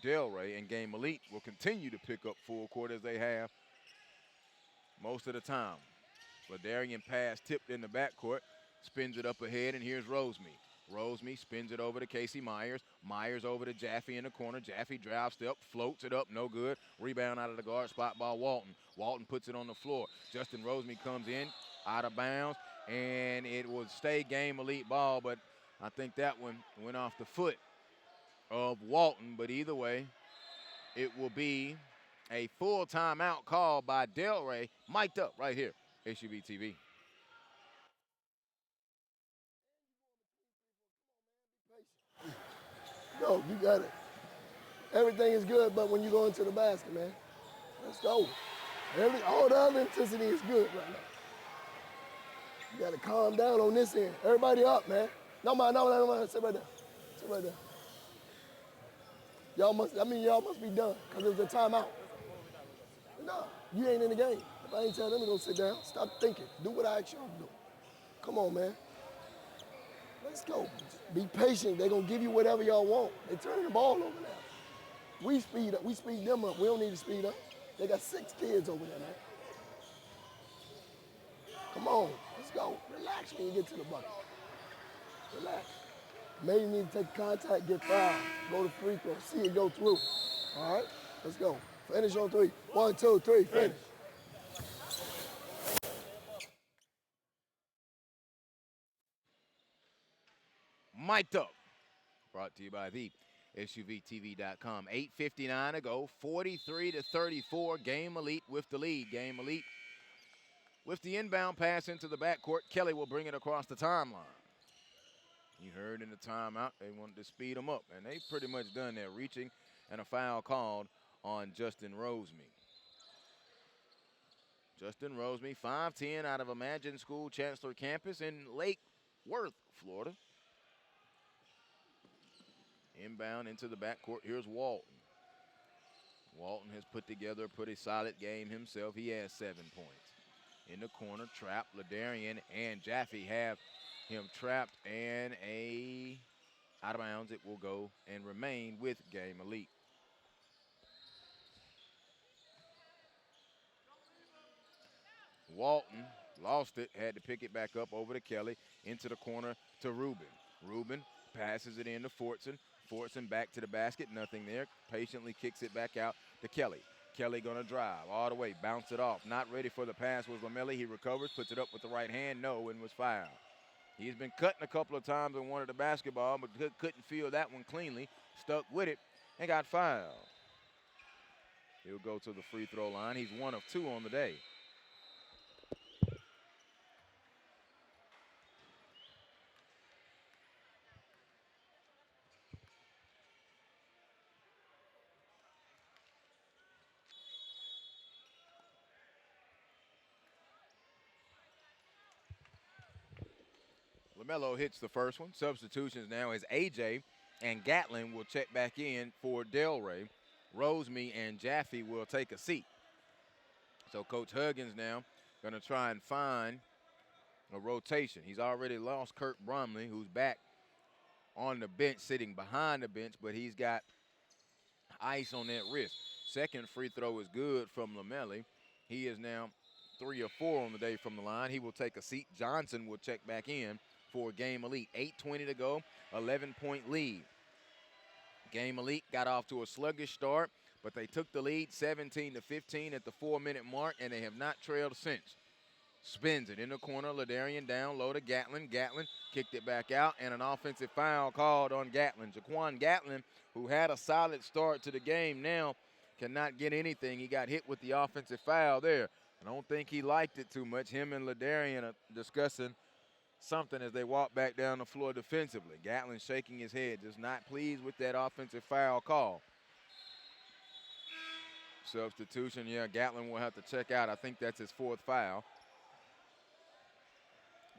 Delray, and Game Elite will continue to pick up full court as they have most of the time. LaDarian pass tipped in the backcourt, spins it up ahead, and here's Roseme. Roseme spins it over to Casey Myers. Myers over to Jaffe in the corner. Jaffe drive step, floats it up, no good. Rebound out of the guard spot by Walton. Walton puts it on the floor. Justin Roseme comes in, out of bounds, and it will stay Game Elite ball, but I think that one went off the foot of Walton. But either way, it will be a full timeout call by Delray, mic'd up right here, HUB TV. Go, you got it. Everything is good, but when you go into the basket, man, let's go. All the other intensity is good right now. You got to calm down on this end. Everybody up, man. No, sit right there. Sit right there. Y'all must be done, because it was a timeout. No, you ain't in the game. If I ain't tell them to go sit down, stop thinking. Do what I ask y'all to do. Come on, man. Let's go. Be patient. They're going to give you whatever y'all want. They're turning the ball over now. We speed up. We speed them up. We don't need to speed up. They got 6 kids over there, man. Come on. Let's go. Relax when you get to the bucket. Relax. Maybe you need to take contact, get fouled, go to free throw, see it go through. All right? Let's go. Finish on 3. 1, 2, 3, finish. Mic'd up. Brought to you by the SUVTV.com. 8:59 to go. 43-34. Game Elite with the lead. Game Elite with the inbound pass into the backcourt. Kelly will bring it across the timeline. You heard in the timeout they wanted to speed them up, and they've pretty much done their reaching, and a foul called on Justin Roseme. Justin Roseme, 5'10", out of Imagine School Chancellor Campus in Lake Worth, Florida. Inbound into the backcourt. Here's Walton. Walton has put together a pretty solid game himself. He has 7 points. In the corner, trap. Ladarian and Jaffe have him trapped, and out of bounds. It will go and remain with Game Elite. Walton lost it, had to pick it back up over to Kelly, into the corner to Rubin. Rubin passes it in to Fortson. Fortson back to the basket, nothing there. Patiently kicks it back out to Kelly. Kelly gonna drive all the way, bounce it off. Not ready for the pass was Lamelli. He recovers, puts it up with the right hand, no, and was fouled. He's been cutting a couple of times and wanted the basketball, but couldn't feel that one cleanly. Stuck with it and got fouled. He'll go to the free throw line. He's 1 of 2 on the day. LaMelo hits the first one. Substitutions now as AJ and Gatlin will check back in for Delray. Roseme and Jaffe will take a seat. So Coach Huggins now going to try and find a rotation. He's already lost Kurt Bromley, who's back on the bench, sitting behind the bench, but he's got ice on that wrist. Second free throw is good from Lamelli. He is now 3 of 4 on the day from the line. He will take a seat. Johnson will check back in for Game Elite. 8:20 to go, 11-point lead. Game Elite got off to a sluggish start, but they took the lead 17-15 at the 4-minute mark, and they have not trailed since. Spins it in the corner. Ladarian down low to Gatlin. Gatlin kicked it back out, and an offensive foul called on Gatlin. Jaquan Gatlin, who had a solid start to the game, now cannot get anything. He got hit with the offensive foul there. I don't think he liked it too much. Him and Ladarian are discussing something as they walk back down the floor defensively. Gatlin shaking his head, just not pleased with that offensive foul call. Substitution, yeah, Gatlin will have to check out. I think that's his 4th foul.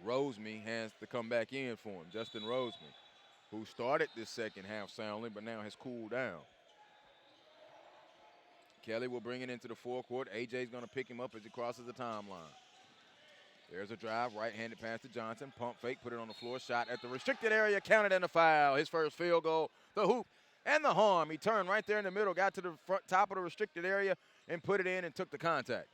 Roseme has to come back in for him. Justin Roseme, who started this second half soundly, but now has cooled down. Kelly will bring it into the forecourt. AJ's going to pick him up as he crosses the timeline. There's a drive, right-handed pass to Johnson. Pump fake, put it on the floor. Shot at the restricted area, counted and a foul. His first field goal, the hoop, and the harm. He turned right there in the middle, got to the front top of the restricted area, and put it in and took the contact.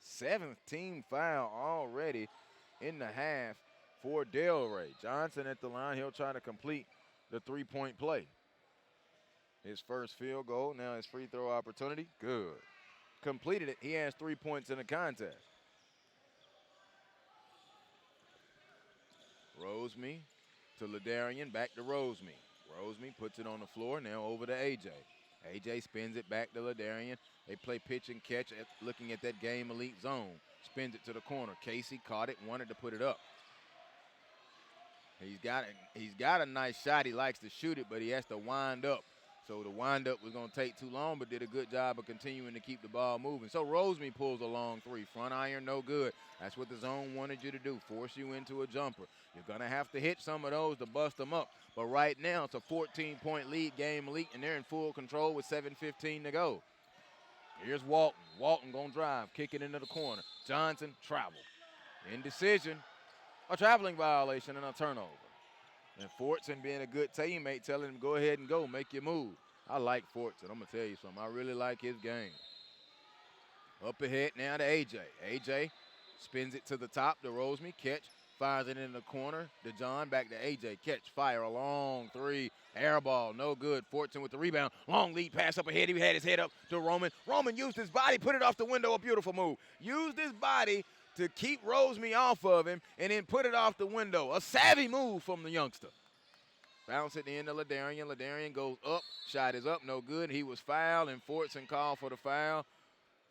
17th foul already in the half for Delray. Johnson at the line. He'll try to complete the 3-point play. His first field goal, now his free throw opportunity. Good. Completed it. He has 3 points in the contest. Roseme to Ladarian, back to Roseme. Roseme puts it on the floor, now over to AJ. AJ spins it back to Ladarian. They play pitch and catch, looking at that Game Elite zone. Spins it to the corner. Casey caught it, wanted to put it up. He's got a nice shot. He likes to shoot it, but he has to wind up. So the windup was going to take too long, but did a good job of continuing to keep the ball moving. So Rosemy pulls a long three. Front iron, no good. That's what the zone wanted you to do, force you into a jumper. You're going to have to hit some of those to bust them up. But right now, it's a 14-point lead, game elite, and they're in full control with 7:15 to go. Here's Walton. Walton going to drive, kick it into the corner. Johnson, travel. Indecision, a traveling violation, and a turnover. And Fortson being a good teammate, telling him, go ahead and go, make your move. I like Fortson. I'm going to tell you something. I really like his game. Up ahead now to A.J. A.J. spins it to the top to Rosemy. Catch. Fires it in the corner. To John. Back to A.J. Catch. Fire. A long three. Air ball. No good. Fortson with the rebound. Long lead pass up ahead. He had his head up to Roman. Roman used his body. Put it off the window. A beautiful move. Used his body to keep Rosemy off of him and then put it off the window. A savvy move from the youngster. Bounce at the end of Ladarian. Ladarian goes up. Shot is up. No good. He was fouled, and Fortson called for the foul.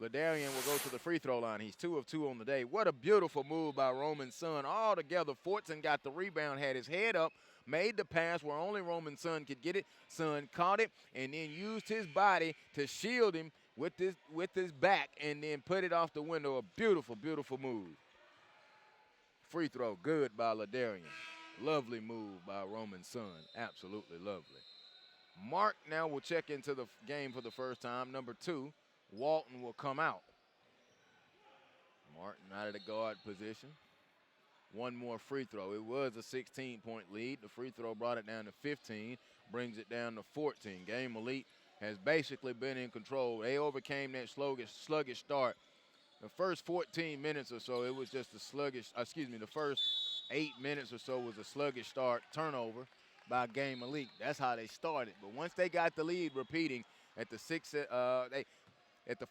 Ladarian will go to the free throw line. He's 2 of 2 on the day. What a beautiful move by Roman Son. All together, Fortson got the rebound, had his head up, made the pass where only Roman Son could get it. Son caught it and then used his body to shield him with his back and then put it off the window. A beautiful, beautiful move. Free throw, good by Ladarian. Lovely move by Roman Son. Absolutely lovely. Mark now will check into the game for the first time. Number 2, Walton will come out. Martin out of the guard position. One more free throw. It was a 16-point lead. The free throw brought it down to 15, brings it down to 14. Game elite has basically been in control. They overcame that sluggish start. The first 14 minutes or so, it was just a sluggish, the first 8 minutes or so was a sluggish start, turnover by Game Elite. That's how they started. But once they got the lead, repeating at the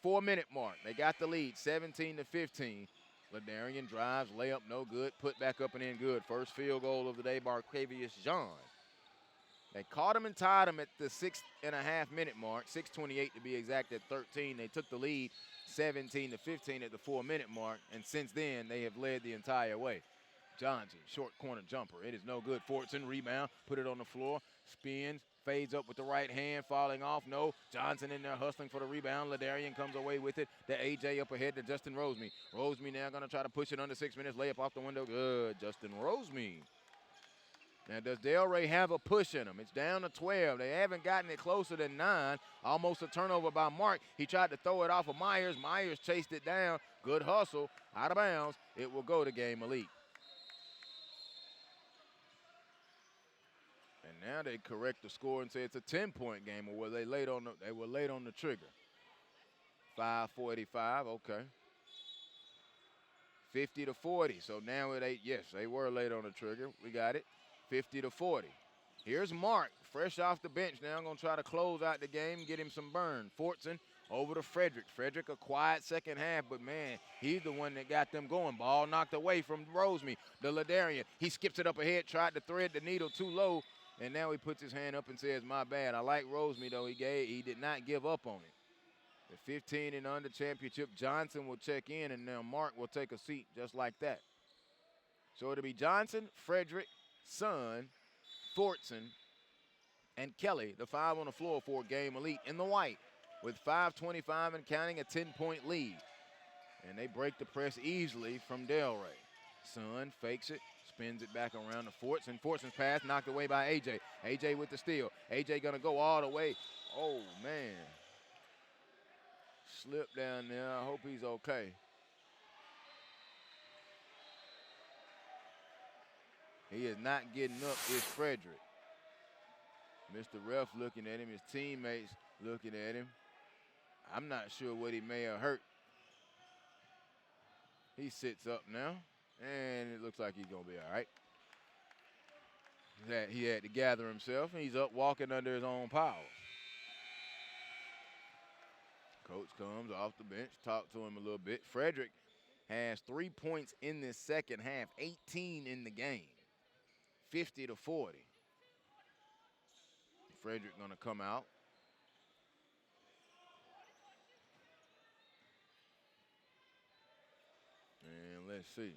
4-minute mark, they got the lead, 17-15. Ladarian drives, layup, no good, put back up and in good. First field goal of the day by Arcavius John. They caught him and tied him at the 6.5-minute mark, 6:28 to be exact at 13. They took the lead 17-15 at the 4-minute mark, and since then they have led the entire way. Johnson, short corner jumper. It is no good. Fortson, rebound, put it on the floor, spins, fades up with the right hand, falling off. No. Johnson in there hustling for the rebound. Ladarian comes away with it. To A.J. up ahead to Justin Rosemy. Rosemy now going to try to push it under 6 minutes. Layup off the window. Good. Justin Rosemy. Now, does Delray have a push in him? It's down to 12. They haven't gotten it closer than 9. Almost a turnover by Mark. He tried to throw it off of Myers. Myers chased it down. Good hustle. Out of bounds. It will go to Game Elite. And now they correct the score and say it's a 10-point game, or were they late on the trigger? 5:45, okay. 50-40. So now they were late on the trigger. We got it. 50-40. Here's Mark, fresh off the bench now. Going to try to close out the game, get him some burn. Fortson over to Frederick. Frederick a quiet second half, but, man, he's the one that got them going. Ball knocked away from Rosemy. The Ladarian, he skips it up ahead, tried to thread the needle too low, and now he puts his hand up and says, my bad. I like Rosemy, though. He did not give up on it. The 15 and under championship, Johnson will check in, and now Mark will take a seat just like that. So it'll be Johnson, Frederick, Son, Fortson, and Kelly, the 5 on the floor for Game Elite in the white with 5:25 and counting, a 10-point lead. And they break the press easily from Delray. Son fakes it, spins it back around to Fortson. Fortson's pass knocked away by A.J. A.J. with the steal. A.J. going to go all the way. Oh, man. Slip down there. I hope he's okay. He is not getting up. It's Frederick. Mr. Ref looking at him. His teammates looking at him. I'm not sure what he may have hurt. He sits up now, and it looks like he's going to be all right. He had to gather himself, and he's up walking under his own power. Coach comes off the bench, talk to him a little bit. Frederick has 3 points in this second half, 18 in the game. 50-40. Frederick going to come out. And let's see.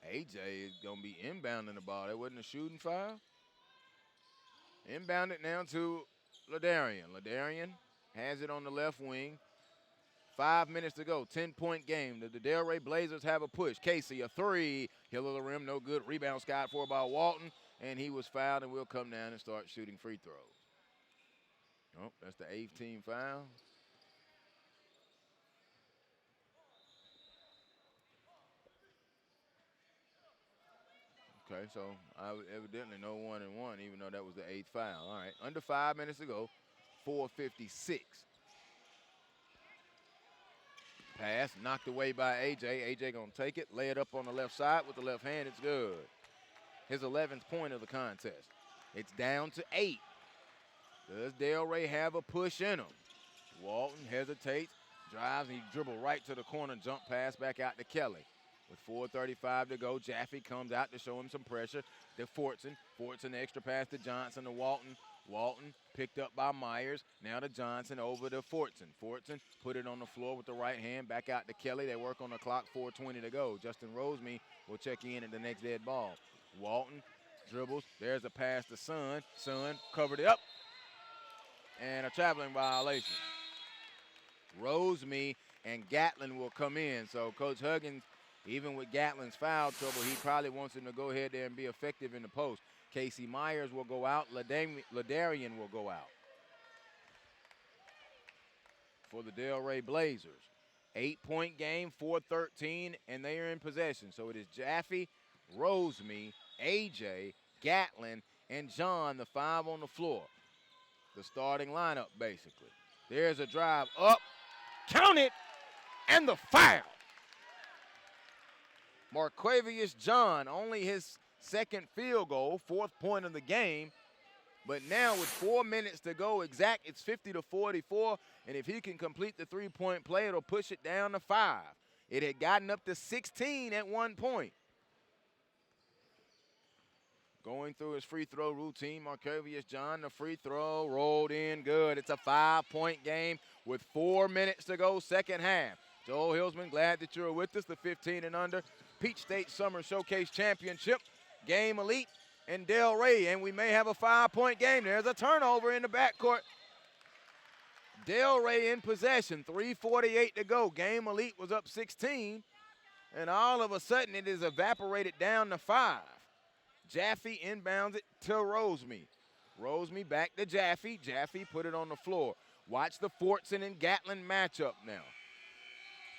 AJ is going to be inbounding the ball. That wasn't a shooting foul. Inbound it now to Ladarian. Ladarian has it on the left wing. 5 minutes to go, 10-point game. The Delray Blazers have a push. Casey, a three. Hill of the rim, no good. Rebound skied for by Walton, and he was fouled, and we'll come down and start shooting free throws. Oh, that's the 8th team foul. Okay, so evidently no 1-and-1, even though that was the 8th foul. All right, under 5 minutes to go, 4:56. Pass knocked away by AJ. AJ gonna take it, lay it up on the left side with the left hand. It's good. His 11th point of the contest. It's down to 8. Does Delray have a push in him? Walton hesitates, drives, and he dribbles right to the corner, jump pass back out to Kelly. With 4:35 to go, Jaffe comes out to show him some pressure to Fortson. Fortson, extra pass to Johnson to Walton. Walton picked up by Myers. Now to Johnson, over to Fortson. Fortson put it on the floor with the right hand, back out to Kelly. They work on the clock, 4:20 to go. Justin Roseme will check in at the next dead ball. Walton dribbles. There's a pass to Sun. Sun covered it up. And a traveling violation. Roseme and Gatlin will come in. So Coach Huggins, even with Gatlin's foul trouble, he probably wants him to go ahead there and be effective in the post. Casey Myers will go out. Ladarian will go out for the Delray Blazers. 8-point game, 4:13, and they are in possession. So it is Jaffe, Roseme, AJ, Gatlin, and John, the 5 on the floor. The starting lineup, basically. There's a drive up, count it, and the foul. Marquavius John, only his second field goal, 4th point of the game. But now with 4 minutes to go exact, it's 50-44. And if he can complete the 3-point play, it'll push it down to 5. It had gotten up to 16 at one point. Going through his free throw routine, Marquavius John, the free throw rolled in good. It's a 5-point game with 4 minutes to go, second half. Joel Hilsman, glad that you're with us. The 15 and under Peach State Summer Showcase Championship game elite in Delray, and we may have a 5-point game. There's a turnover in the backcourt. Delray in possession, 3:48 to go. Game elite was up 16, and all of a sudden it is evaporated down to 5. Jaffe inbounds it to Roseme. Roseme back to Jaffe. Jaffe put it on the floor. Watch the Fortson and Gatlin matchup now.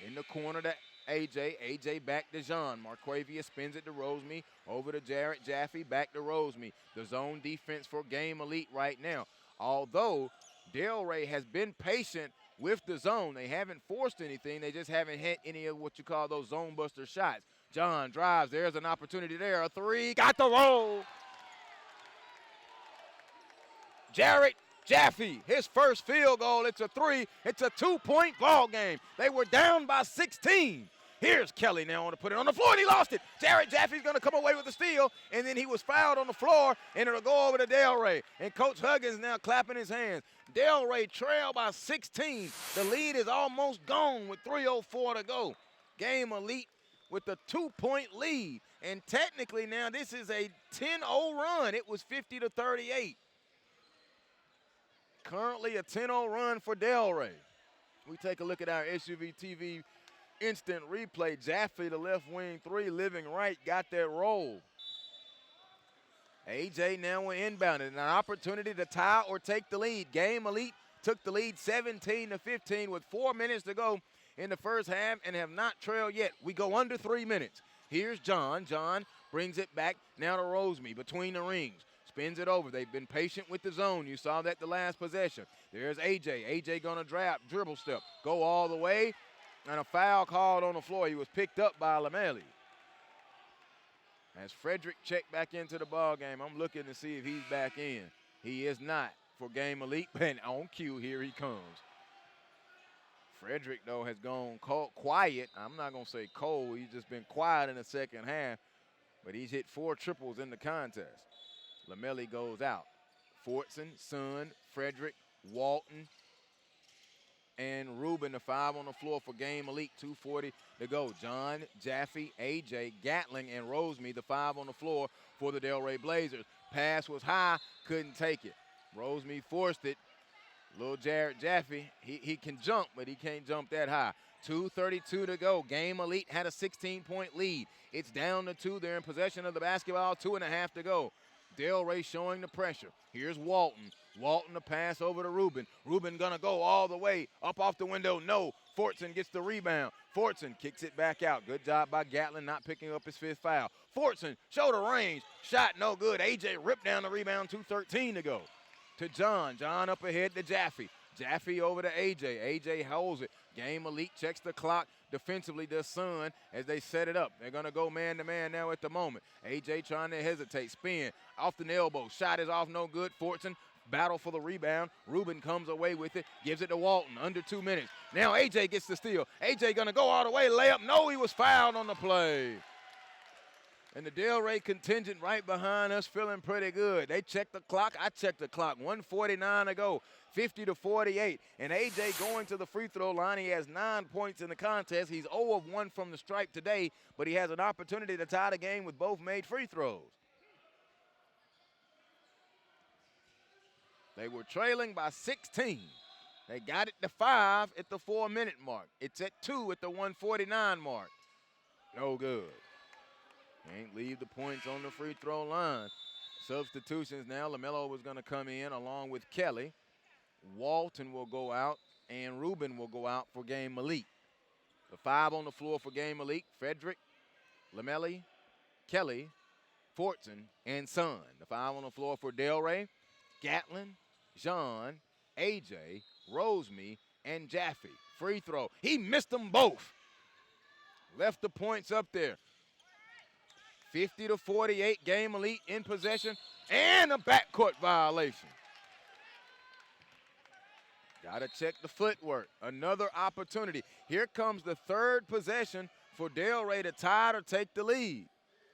In the corner to AJ. AJ back to Jean. Marquavius spins it to Roseme. Over to Jarrett Jaffe. Back to Roseme. The zone defense for Game Elite right now. Although Delray has been patient with the zone. They haven't forced anything. They just haven't hit any of what you call those zone buster shots. John drives. There's an opportunity there. A three. Got the roll. Jarrett Jaffe, his first field goal. It's a 3. It's a 2-point ball game. They were down by 16. Here's Kelly now to put it on the floor, and he lost it. Jarrett Jaffe's going to come away with the steal, and then he was fouled on the floor, and it'll go over to Delray. And Coach Huggins now clapping his hands. Delray trail by 16. The lead is almost gone with 3:04 to go. Game Elite with the 2-point lead. And technically now this is a 10-0 run. It was 50-38. Currently a 10-0 run for Delray. We take a look at our SUV TV instant replay. Jaffe, the left wing 3, living right, got that roll. AJ now will inbound it. An opportunity to tie or take the lead. Game Elite took the lead 17-15 with 4 minutes to go in the first half and have not trailed yet. We go under 3 minutes. Here's John. John brings it back now to Roseme between the rings. Spins it over. They've been patient with the zone. You saw that the last possession. There's AJ. AJ going to dribble step, go all the way, and a foul called on the floor. He was picked up by Lameli. As Frederick checked back into the ball game, I'm looking to see if he's back in. He is not for Game Elite, and on cue, here he comes. Frederick, though, has gone quiet. I'm not going to say cold. He's just been quiet in the second half, but he's hit 4 triples in the contest. Lameli goes out. Fortson, Sun, Frederick, Walton, and Rubin, the 5 on the floor for Game Elite, 2:40 to go. John, Jaffe, AJ, Gatling, and Roseme, the 5 on the floor for the Delray Blazers. Pass was high, couldn't take it. Roseme forced it. Little Jared Jaffe, he can jump, but he can't jump that high. 2:32 to go. Game Elite had a 16-point lead. It's down to 2. They're in possession of the basketball. 2.5 to go. Delray showing the pressure. Here's Walton. Walton to pass over to Rubin. Rubin gonna go all the way up off the window. No. Fortson gets the rebound. Fortson kicks it back out. Good job by Gatlin not picking up his 5th foul. Fortson, shoulder range. Shot no good. AJ ripped down the rebound. 2:13 to go. To John. John up ahead to Jaffe. Jaffe over to AJ. AJ holds it. Game Elite checks the clock defensively to Sun as they set it up. They're going to go man-to-man now at the moment. AJ trying to hesitate. Spin. Off the elbow. Shot is off no good. Fortson battle for the rebound. Rubin comes away with it. Gives it to Walton. Under 2 minutes. Now AJ gets the steal. AJ going to go all the way. Layup. No, he was fouled on the play. And the Delray contingent right behind us feeling pretty good. They checked the clock. I checked the clock. 1:49 to go. 50-48. And AJ going to the free throw line. He has 9 points in the contest. He's 0 of 1 from the stripe today, but he has an opportunity to tie the game with both made free throws. They were trailing by 16. They got it to 5 at the 4-minute mark. It's at 2 at the 1:49 mark. No good. Can't leave the points on the free throw line. Substitutions now. LaMelo was going to come in along with Kelly. Walton will go out, and Rubin will go out for Game Elite. The 5 on the floor for Game Elite, Frederick, Lamelli, Kelly, Fortson, and Sun. The 5 on the floor for Delray, Gatlin, Jean, AJ, Roseme, and Jaffe. Free throw. He missed them both. Left the points up there. 50-48, Game Elite in possession, and a backcourt violation. Got to check the footwork. Another opportunity. Here comes the 3rd possession for Delray to tie or take the lead.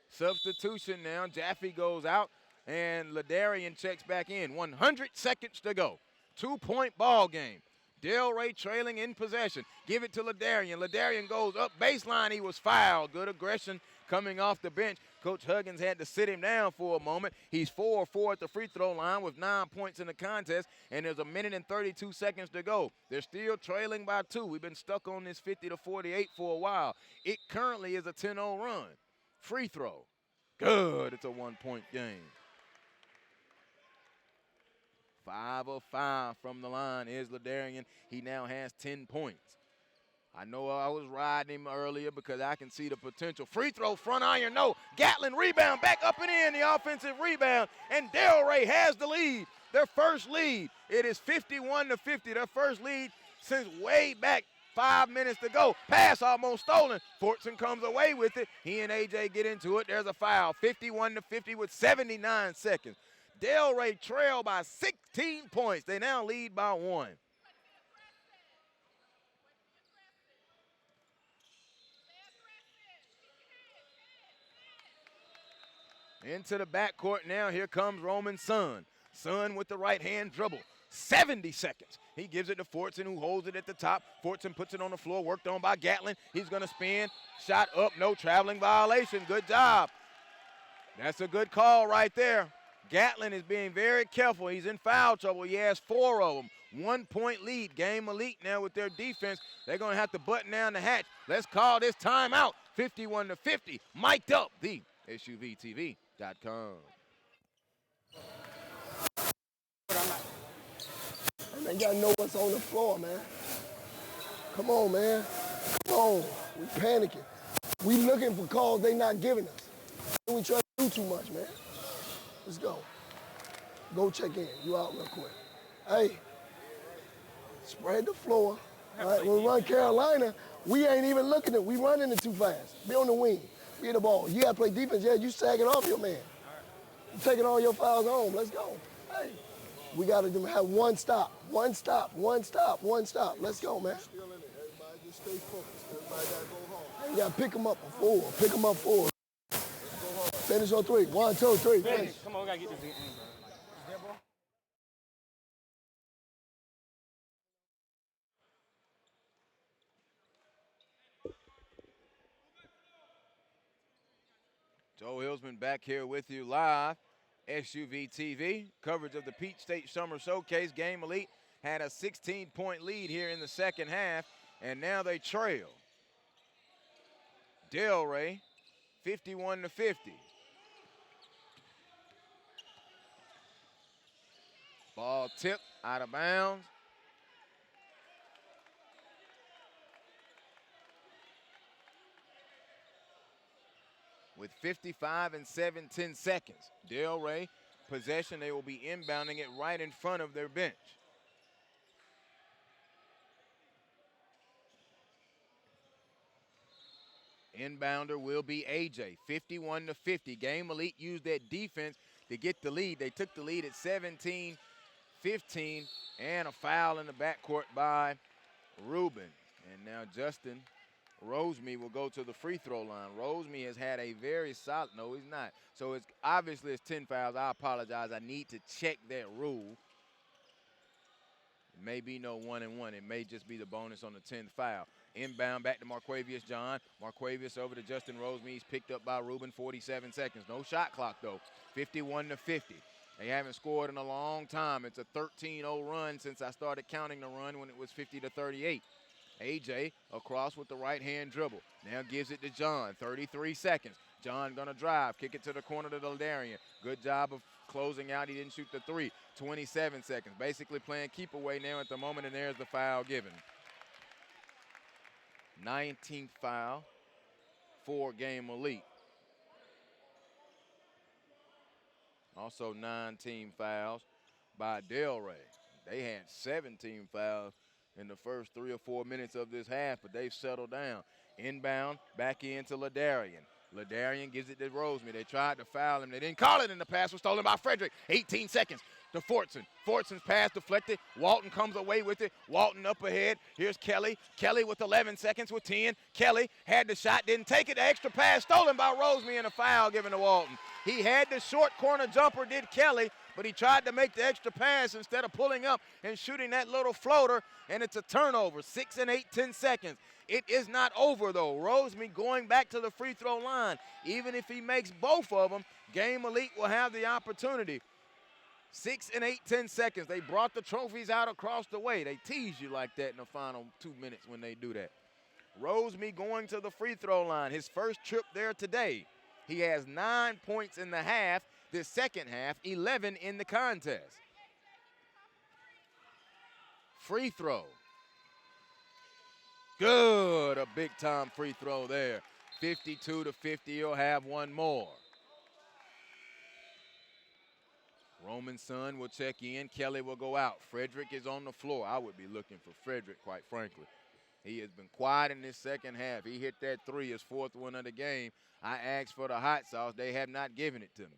Substitution now. Jaffe goes out, and Ladarian checks back in. 100 seconds to go. 2-point ball game. Delray trailing in possession. Give it to Ladarian. Ladarian goes up baseline. He was fouled. Good aggression coming off the bench. Coach Huggins had to sit him down for a moment. He's 4 of 4 at the free throw line with 9 points in the contest, and there's 1 minute and 32 seconds to go. They're still trailing by 2. We've been stuck on this 50-48 for a while. It currently is a 10-0 run. Free throw. Good. It's a 1-point game. 5 of 5 from the line is Ladarian. He now has 10 points. I know I was riding him earlier because I can see the potential. Free throw, front iron, no. Gatlin rebound, back up and in, the offensive rebound, and Delray has the lead. Their first lead. It is 51-50. Their first lead since way back 5 minutes to go. Pass almost stolen. Fortson comes away with it. He and AJ get into it. There's a foul. 51-50 with 79 seconds. Delray trail by 16 points. They now lead by 1. Into the backcourt now. Here comes Roman Sun. Sun with the right-hand dribble. 70 seconds. He gives it to Fortson, who holds it at the top. Fortson puts it on the floor, worked on by Gatlin. He's going to spin. Shot up, no traveling violation. Good job. That's a good call right there. Gatlin is being very careful. He's in foul trouble. He has 4 of them. 1-point lead. Game Elite now with their defense. They're going to have to button down the hatch. Let's call this timeout. 51-50. Mic'd up. The SUVTV.com. They got to know what's on the floor, man. Come on, man. Come on. We panicking. We looking for calls they not giving us. We try to do too much, man. Let's go. Go check in. You out real quick. Hey, spread the floor. All right, when we run Carolina, we ain't even looking at it. We running it too fast. Be on the wing. Be in the ball. You got to play defense. Yeah, you sagging off your man. You taking all your fouls home. Let's go. Hey, we got to have one stop. One stop. One stop. One stop. Let's go, man. Still in it. Everybody just stay focused. Everybody got to go home. You got to pick them up for 4. Pick them up 4. Finish on 3. 1, 2, 3. Finish. Come on, we got to get this in, bro. Joe Hillsman back here with you live. SUV TV, coverage of the Peach State Summer Showcase. Game Elite had a 16-point lead here in the second half, and now they trail. Delray, 51-50. Ball tipped out of bounds. With 55 and 7/10 seconds. Delray, possession, they will be inbounding it right in front of their bench. Inbounder will be AJ, 51-50. Game Elite used that defense to get the lead. They took the lead at 17-15, and a foul in the backcourt by Rubin. And now Justin Roseme will go to the free throw line. Roseme has had a very solid, no, he's not. So it's obviously it's 10 fouls. I apologize. I need to check that rule. It may be no 1-and-1. It may just be the bonus on the 10th foul. Inbound back to Marquavius John. Marquavius over to Justin Roseme. He's picked up by Rubin, 47 seconds. No shot clock, though. 51-50. They haven't scored in a long time. It's a 13-0 run since I started counting the run when it was 50-38. AJ across with the right-hand dribble. Now gives it to John, 33 seconds. John gonna drive, kick it to the corner to Ladarian. Good job of closing out. He didn't shoot the three. 27 seconds. Basically playing keep away now at the moment, and there's the foul given. 19th foul for Game Elite. Also 19 fouls by Delray. They had 17 fouls in the first 3 or 4 minutes of this half, but they've settled down. Inbound, back into Ladarian. Ladarian gives it to Roseme. They tried to foul him. They didn't call it, and the pass was stolen by Frederick. 18 seconds to Fortson. Fortson's pass deflected. Walton comes away with it. Walton up ahead. Here's Kelly. Kelly with 11 seconds with 10. Kelly had the shot, didn't take it. The extra pass stolen by Roseme, and a foul given to Walton. He had the short corner jumper, did Kelly, but he tried to make the extra pass instead of pulling up and shooting that little floater, and it's a turnover. 6 and 8, 10 seconds. It is not over, though. Roseme going back to the free throw line. Even if he makes both of them, Game Elite will have the opportunity. 6 and 8, 10 seconds. They brought the trophies out across the way. They tease you like that in the final 2 minutes when they do that. Roseme going to the free throw line. His first trip there today. He has 9 points in the half. This second half, 11 in the contest. Free throw. Good, a big-time free throw there. 52-50, he'll have one more. Roman Sun will check in. Kelly will go out. Frederick is on the floor. I would be looking for Frederick, quite frankly. He has been quiet in this second half. He hit that three, his fourth one of the game. I asked for the hot sauce. They have not given it to me.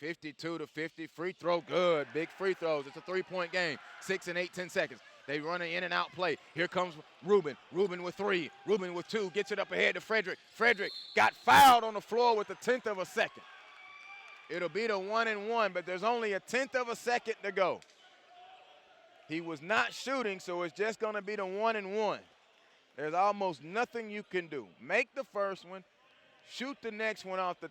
52-50, free throw, good. Big free throws. It's a three-point game. 6 and 8, 10 seconds. They run an in-and-out play. Here comes Rubin. Rubin with three. Rubin with two. Gets it up ahead to Frederick. Frederick got fouled on the floor with a 1/10 of a second. It'll be the 1-and-1, but there's only a 1/10 of a second to go. He was not shooting, so it's just going to be the 1-and-1. There's almost nothing you can do. Make the first one. Shoot the next one off the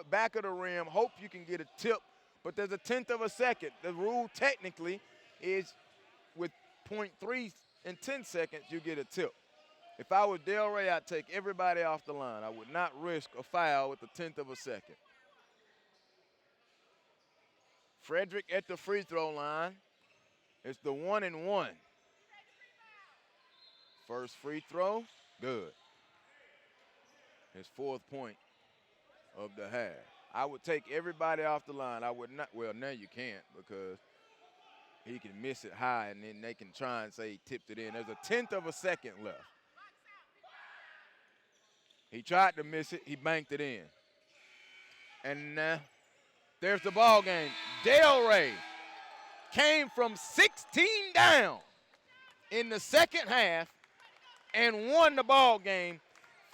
back of the rim. Hope you can get a tip, but there's a 1/10 of a second. The rule technically is with 0.3 and 10 seconds, you get a tip. If I was Delray, I'd take everybody off the line. I would not risk a foul with a 1/10 of a second. Frederick at the free throw line. It's the 1-and-1. First free throw, good. His fourth point of the half. I would take everybody off the line. I would not, well, now you can't because he can miss it high and then they can try and say he tipped it in. There's a 1/10 of a second left. He tried to miss it. He banked it in. And there's the ball game. Delray came from 16 down in the second half and won the ball game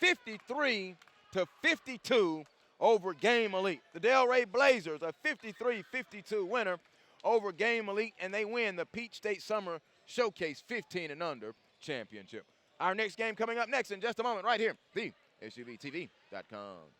53-52 over Game Elite. The Delray Blazers are 53-52 winner over Game Elite, and they win the Peach State Summer Showcase 15 and under championship. Our next game coming up next in just a moment right here, the SUVTV.com.